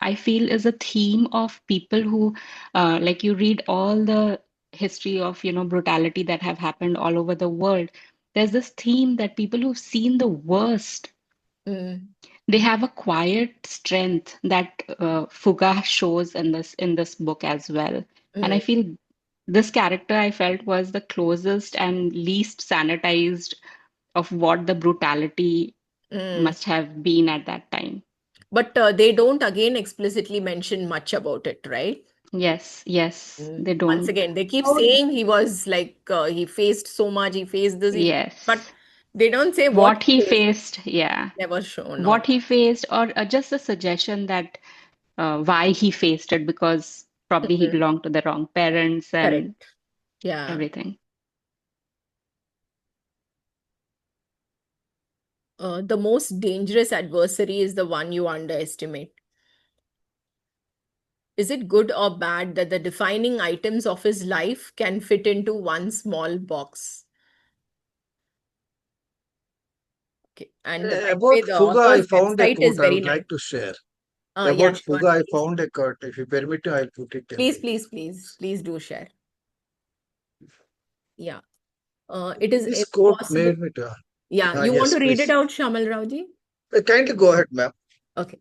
[SPEAKER 5] I feel is a theme of people who like you read all the history of brutality that have happened all over the world. There's this theme that people who've seen the worst,
[SPEAKER 1] mm,
[SPEAKER 5] they have a quiet strength that Fuga shows in this book as well. And I
[SPEAKER 1] mm,
[SPEAKER 5] feel this character I felt was the closest and least sanitized of what the brutality
[SPEAKER 1] mm.
[SPEAKER 5] must have been at that time.
[SPEAKER 1] But they don't again explicitly mention much about it, right?
[SPEAKER 5] Yes, they
[SPEAKER 1] Once
[SPEAKER 5] don't.
[SPEAKER 1] again, they keep
[SPEAKER 2] How
[SPEAKER 1] saying he was like, he faced so much, he faced this, but
[SPEAKER 5] Yes.
[SPEAKER 1] they don't say what
[SPEAKER 5] What
[SPEAKER 1] he
[SPEAKER 5] he
[SPEAKER 1] faced.
[SPEAKER 5] faced, yeah.
[SPEAKER 1] Never shown on.
[SPEAKER 5] What he faced, or just a suggestion that why he faced it, because probably he
[SPEAKER 1] Mhm.
[SPEAKER 5] belonged to the wrong parents and
[SPEAKER 1] Correct. Yeah.
[SPEAKER 5] everything.
[SPEAKER 1] The most dangerous adversary is the one you underestimate. Is it good or bad that the defining items of his life can fit into one small box? Okay. And by the way,
[SPEAKER 4] About
[SPEAKER 1] the
[SPEAKER 4] Fuga, I
[SPEAKER 1] author's
[SPEAKER 4] found a
[SPEAKER 1] website is
[SPEAKER 4] quote I
[SPEAKER 1] very
[SPEAKER 4] would
[SPEAKER 1] nice.
[SPEAKER 4] like to share.
[SPEAKER 1] Yeah,
[SPEAKER 4] About
[SPEAKER 1] sure.
[SPEAKER 4] Fuga, I found a quote. If you permit, I'll put it in.
[SPEAKER 1] Please do share. Yeah. It is
[SPEAKER 4] This quote
[SPEAKER 1] impossible.
[SPEAKER 4] made me to.
[SPEAKER 1] Yeah, you want
[SPEAKER 4] Yes,
[SPEAKER 1] to read it
[SPEAKER 4] please.
[SPEAKER 1] out, Shamal Raoji?
[SPEAKER 4] Kindly go ahead, ma'am.
[SPEAKER 1] Okay.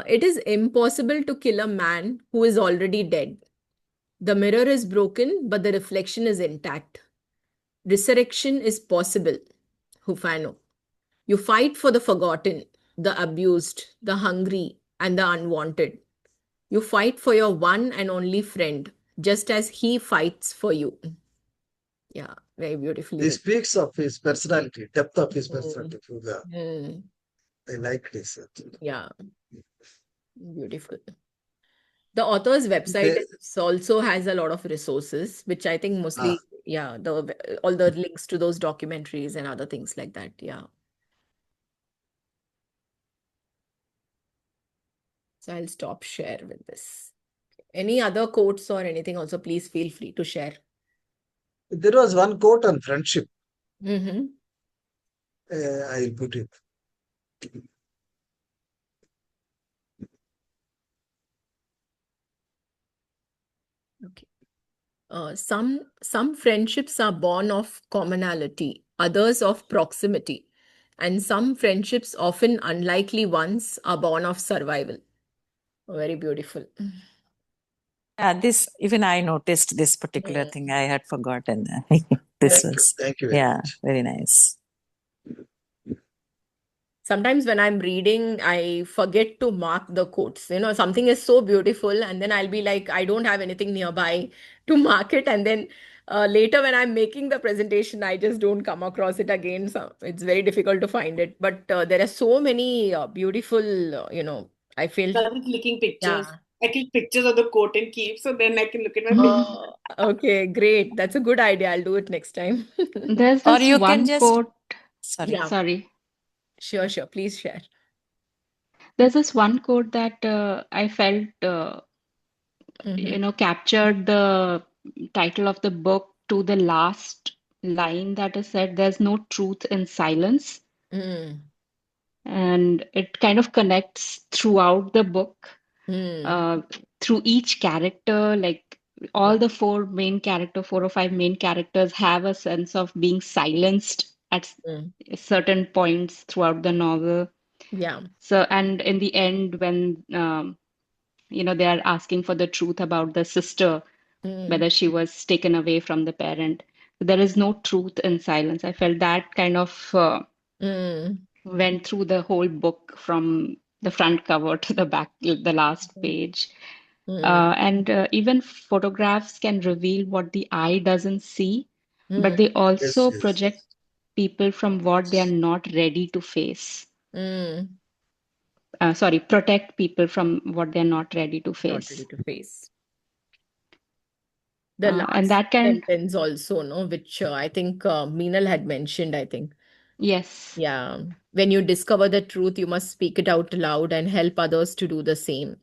[SPEAKER 1] It is impossible to kill a man who is already dead. The mirror is broken, but the reflection is intact. Resurrection is possible. Hufano. You fight for the forgotten, the abused, the hungry, and the unwanted. You fight for your one and only friend, just as he fights for you. Yeah, very beautifully
[SPEAKER 4] This
[SPEAKER 1] written.
[SPEAKER 4] speaks of his personality, depth of his
[SPEAKER 1] Mm.
[SPEAKER 4] personality, Fuga.
[SPEAKER 1] Mm.
[SPEAKER 4] I like this.
[SPEAKER 1] Yeah, beautiful. The author's website also has a lot of resources, which I think mostly, yeah, all the links to those documentaries and other things like that. Yeah. So I'll stop share with this. Any other quotes or anything also, please feel free to share.
[SPEAKER 4] There was one quote on friendship.
[SPEAKER 1] Mm-hmm.
[SPEAKER 4] I'll put it.
[SPEAKER 1] Okay. Some friendships are born of commonality, others of proximity, and some friendships, often unlikely ones, are born of survival. Very beautiful.
[SPEAKER 3] This even I noticed this particular
[SPEAKER 1] Mm.
[SPEAKER 3] thing. I had forgotten. This was
[SPEAKER 4] Thank you very much.
[SPEAKER 3] very nice.
[SPEAKER 1] Sometimes when I'm reading, I forget to mark the quotes. Something is so beautiful, and then I'll be like, I don't have anything nearby to mark it. And then later, when I'm making the presentation, I just don't come across it again. So it's very difficult to find it. But there are so many beautiful, I feel.
[SPEAKER 6] Started clicking pictures.
[SPEAKER 1] Yeah.
[SPEAKER 6] I click pictures of the quote and keep, so then I can look at my picture.
[SPEAKER 1] Okay, great. That's a good idea. I'll do it next time.
[SPEAKER 5] There's
[SPEAKER 3] Or
[SPEAKER 5] this
[SPEAKER 3] you can
[SPEAKER 5] one
[SPEAKER 3] just
[SPEAKER 5] quote.
[SPEAKER 3] sorry.
[SPEAKER 1] Yeah,
[SPEAKER 5] Sorry.
[SPEAKER 1] sure. Please share.
[SPEAKER 5] There's this one quote that I felt,
[SPEAKER 1] Mm-hmm.
[SPEAKER 5] captured the title of the book to the last line that is said, there's no truth in silence.
[SPEAKER 1] Mm.
[SPEAKER 5] And it kind of connects throughout the book,
[SPEAKER 1] Mm.
[SPEAKER 5] through each character. Like all
[SPEAKER 1] Yeah.
[SPEAKER 5] the four or five main characters have a sense of being silenced at
[SPEAKER 1] Mm.
[SPEAKER 5] certain points throughout the novel.
[SPEAKER 1] Yeah.
[SPEAKER 5] So, and in the end, when they are asking for the truth about the sister,
[SPEAKER 1] Mm.
[SPEAKER 5] whether she was taken away from the parent. There is no truth in silence. I felt that kind of
[SPEAKER 1] Mm.
[SPEAKER 5] went through the whole book from the front cover to the back, the last page.
[SPEAKER 1] Mm.
[SPEAKER 5] And even photographs can reveal what the eye doesn't see, but
[SPEAKER 1] Mm.
[SPEAKER 5] they
[SPEAKER 4] Yes,
[SPEAKER 5] also
[SPEAKER 4] yes.
[SPEAKER 5] project people from what they are not ready to face.
[SPEAKER 1] Mm.
[SPEAKER 5] Sorry, protect people from what they're not ready to
[SPEAKER 1] Not
[SPEAKER 5] face.
[SPEAKER 1] ready to face. The
[SPEAKER 5] And
[SPEAKER 1] last
[SPEAKER 5] that can,
[SPEAKER 1] sentence also, no, which I think Meenal had mentioned, I think.
[SPEAKER 5] yes.
[SPEAKER 1] Yeah. When you discover the truth, you must speak it out loud and help others to do the same.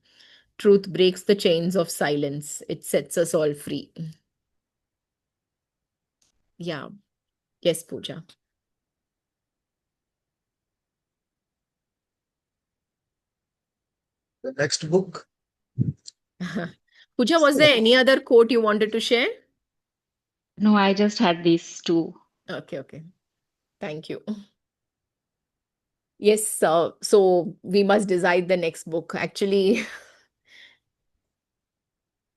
[SPEAKER 1] Truth breaks the chains of silence. It sets us all free. Yeah. Yes, Pooja.
[SPEAKER 4] The next book.
[SPEAKER 1] Pooja, was there any other quote you wanted to share?
[SPEAKER 5] No, I just had these two.
[SPEAKER 1] Okay. Thank you. Yes, so we must decide the next book. Actually,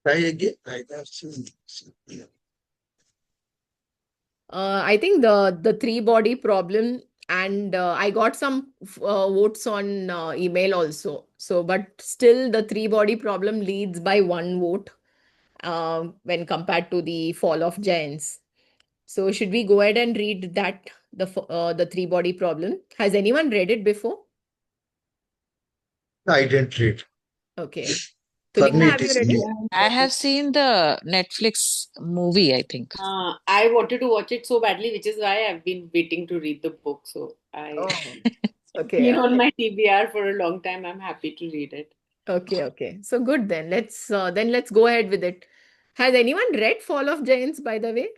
[SPEAKER 4] Try again. I have seen.
[SPEAKER 1] I think the three body problem, And I got some votes on email also. So, but still the three body problem leads by one vote when compared to the fall of giants. So, should we go ahead and read that, the three body problem? Has anyone read it before?
[SPEAKER 4] I didn't read.
[SPEAKER 1] Okay.
[SPEAKER 4] For
[SPEAKER 1] Tulika,
[SPEAKER 4] me,
[SPEAKER 1] have
[SPEAKER 4] it
[SPEAKER 1] you
[SPEAKER 4] is
[SPEAKER 1] read it?
[SPEAKER 4] new.
[SPEAKER 3] I have seen the Netflix movie, I think.
[SPEAKER 6] I wanted to watch it so badly, which is why I've been waiting to read the book. So
[SPEAKER 1] Oh,
[SPEAKER 6] it's
[SPEAKER 1] okay.
[SPEAKER 6] been on my TBR for a long time. I'm happy to read it.
[SPEAKER 1] Okay, okay. So good then. Let's go ahead with it. Has anyone read Fall of Giants, by the way?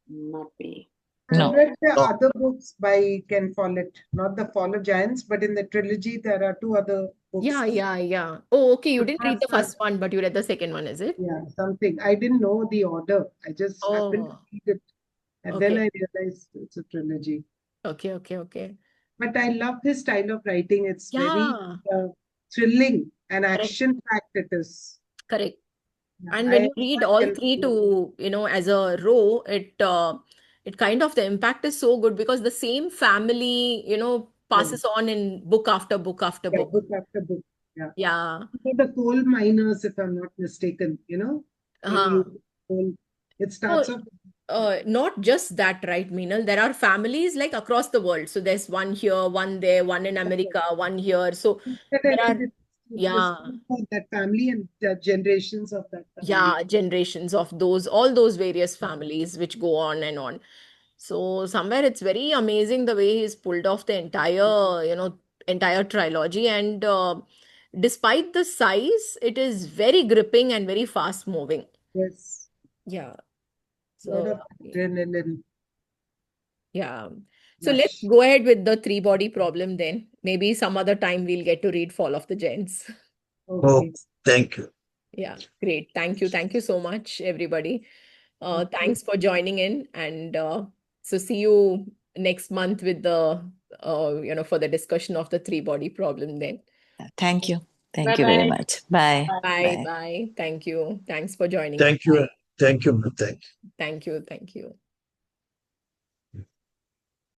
[SPEAKER 6] Not me.
[SPEAKER 2] I've
[SPEAKER 3] No.
[SPEAKER 2] read the
[SPEAKER 4] No.
[SPEAKER 2] other books by Ken Follett, not the Fall of Giants, but in the trilogy there are two other books.
[SPEAKER 1] Yeah. Oh, okay. You
[SPEAKER 2] The
[SPEAKER 1] didn't read the
[SPEAKER 2] first
[SPEAKER 1] first one, but you read the second one, is it?
[SPEAKER 2] Yeah, something. I didn't know the order. I just happened to
[SPEAKER 1] Oh,
[SPEAKER 2] read it, and then
[SPEAKER 1] okay.
[SPEAKER 2] I realized it's a trilogy.
[SPEAKER 1] Okay.
[SPEAKER 2] But I love his style of writing. It's very
[SPEAKER 1] Yeah,
[SPEAKER 2] thrilling and
[SPEAKER 1] correct,
[SPEAKER 2] action-packed it is.
[SPEAKER 1] correct.
[SPEAKER 2] Yeah,
[SPEAKER 1] And
[SPEAKER 2] I
[SPEAKER 1] when you read
[SPEAKER 2] enjoy
[SPEAKER 1] all
[SPEAKER 2] Ken
[SPEAKER 1] three
[SPEAKER 2] Follett.
[SPEAKER 1] to, as a row, it kind of, the impact is so good because the same family,
[SPEAKER 2] Yeah,
[SPEAKER 1] passes on in book after book after
[SPEAKER 2] yeah,
[SPEAKER 1] book.
[SPEAKER 2] book after book. Yeah.
[SPEAKER 1] Yeah.
[SPEAKER 2] So the coal miners, if I'm not mistaken, when
[SPEAKER 1] Uh-huh.
[SPEAKER 2] you coal, it
[SPEAKER 1] So,
[SPEAKER 2] starts off.
[SPEAKER 1] not just that, right, Meenal? There are families like across the world. So there's one here, one there, one in America, one here. So
[SPEAKER 2] That I
[SPEAKER 1] there
[SPEAKER 2] read
[SPEAKER 1] are,
[SPEAKER 2] it was
[SPEAKER 1] yeah,
[SPEAKER 2] about that family and the generations of that family.
[SPEAKER 1] yeah, generations of all those various families which go on and on. So somewhere it's very amazing the way he's pulled off the entire trilogy. And despite the size, it is very gripping and very fast moving.
[SPEAKER 2] Yes,
[SPEAKER 1] Yeah.
[SPEAKER 2] lot
[SPEAKER 1] So,
[SPEAKER 2] of adrenaline
[SPEAKER 1] yeah. So let's
[SPEAKER 2] rush.
[SPEAKER 1] go ahead with the three body problem then. Maybe some other time we'll get to read Fall of the Giants.
[SPEAKER 4] Oh,
[SPEAKER 2] Okay.
[SPEAKER 4] thank you.
[SPEAKER 1] Yeah, great. Thank you. Thank you so much, everybody.
[SPEAKER 2] Thank you.
[SPEAKER 1] Thanks for joining in. And so see you next month with for the discussion of the three body problem then.
[SPEAKER 3] Thank you. Thank you very
[SPEAKER 6] Bye-bye.
[SPEAKER 3] much. Bye.
[SPEAKER 1] Bye.
[SPEAKER 3] Bye.
[SPEAKER 1] Bye. Thank you. Thanks for joining in.
[SPEAKER 4] Thank you. Thank you. Thank you.
[SPEAKER 1] Thank you. Thank you.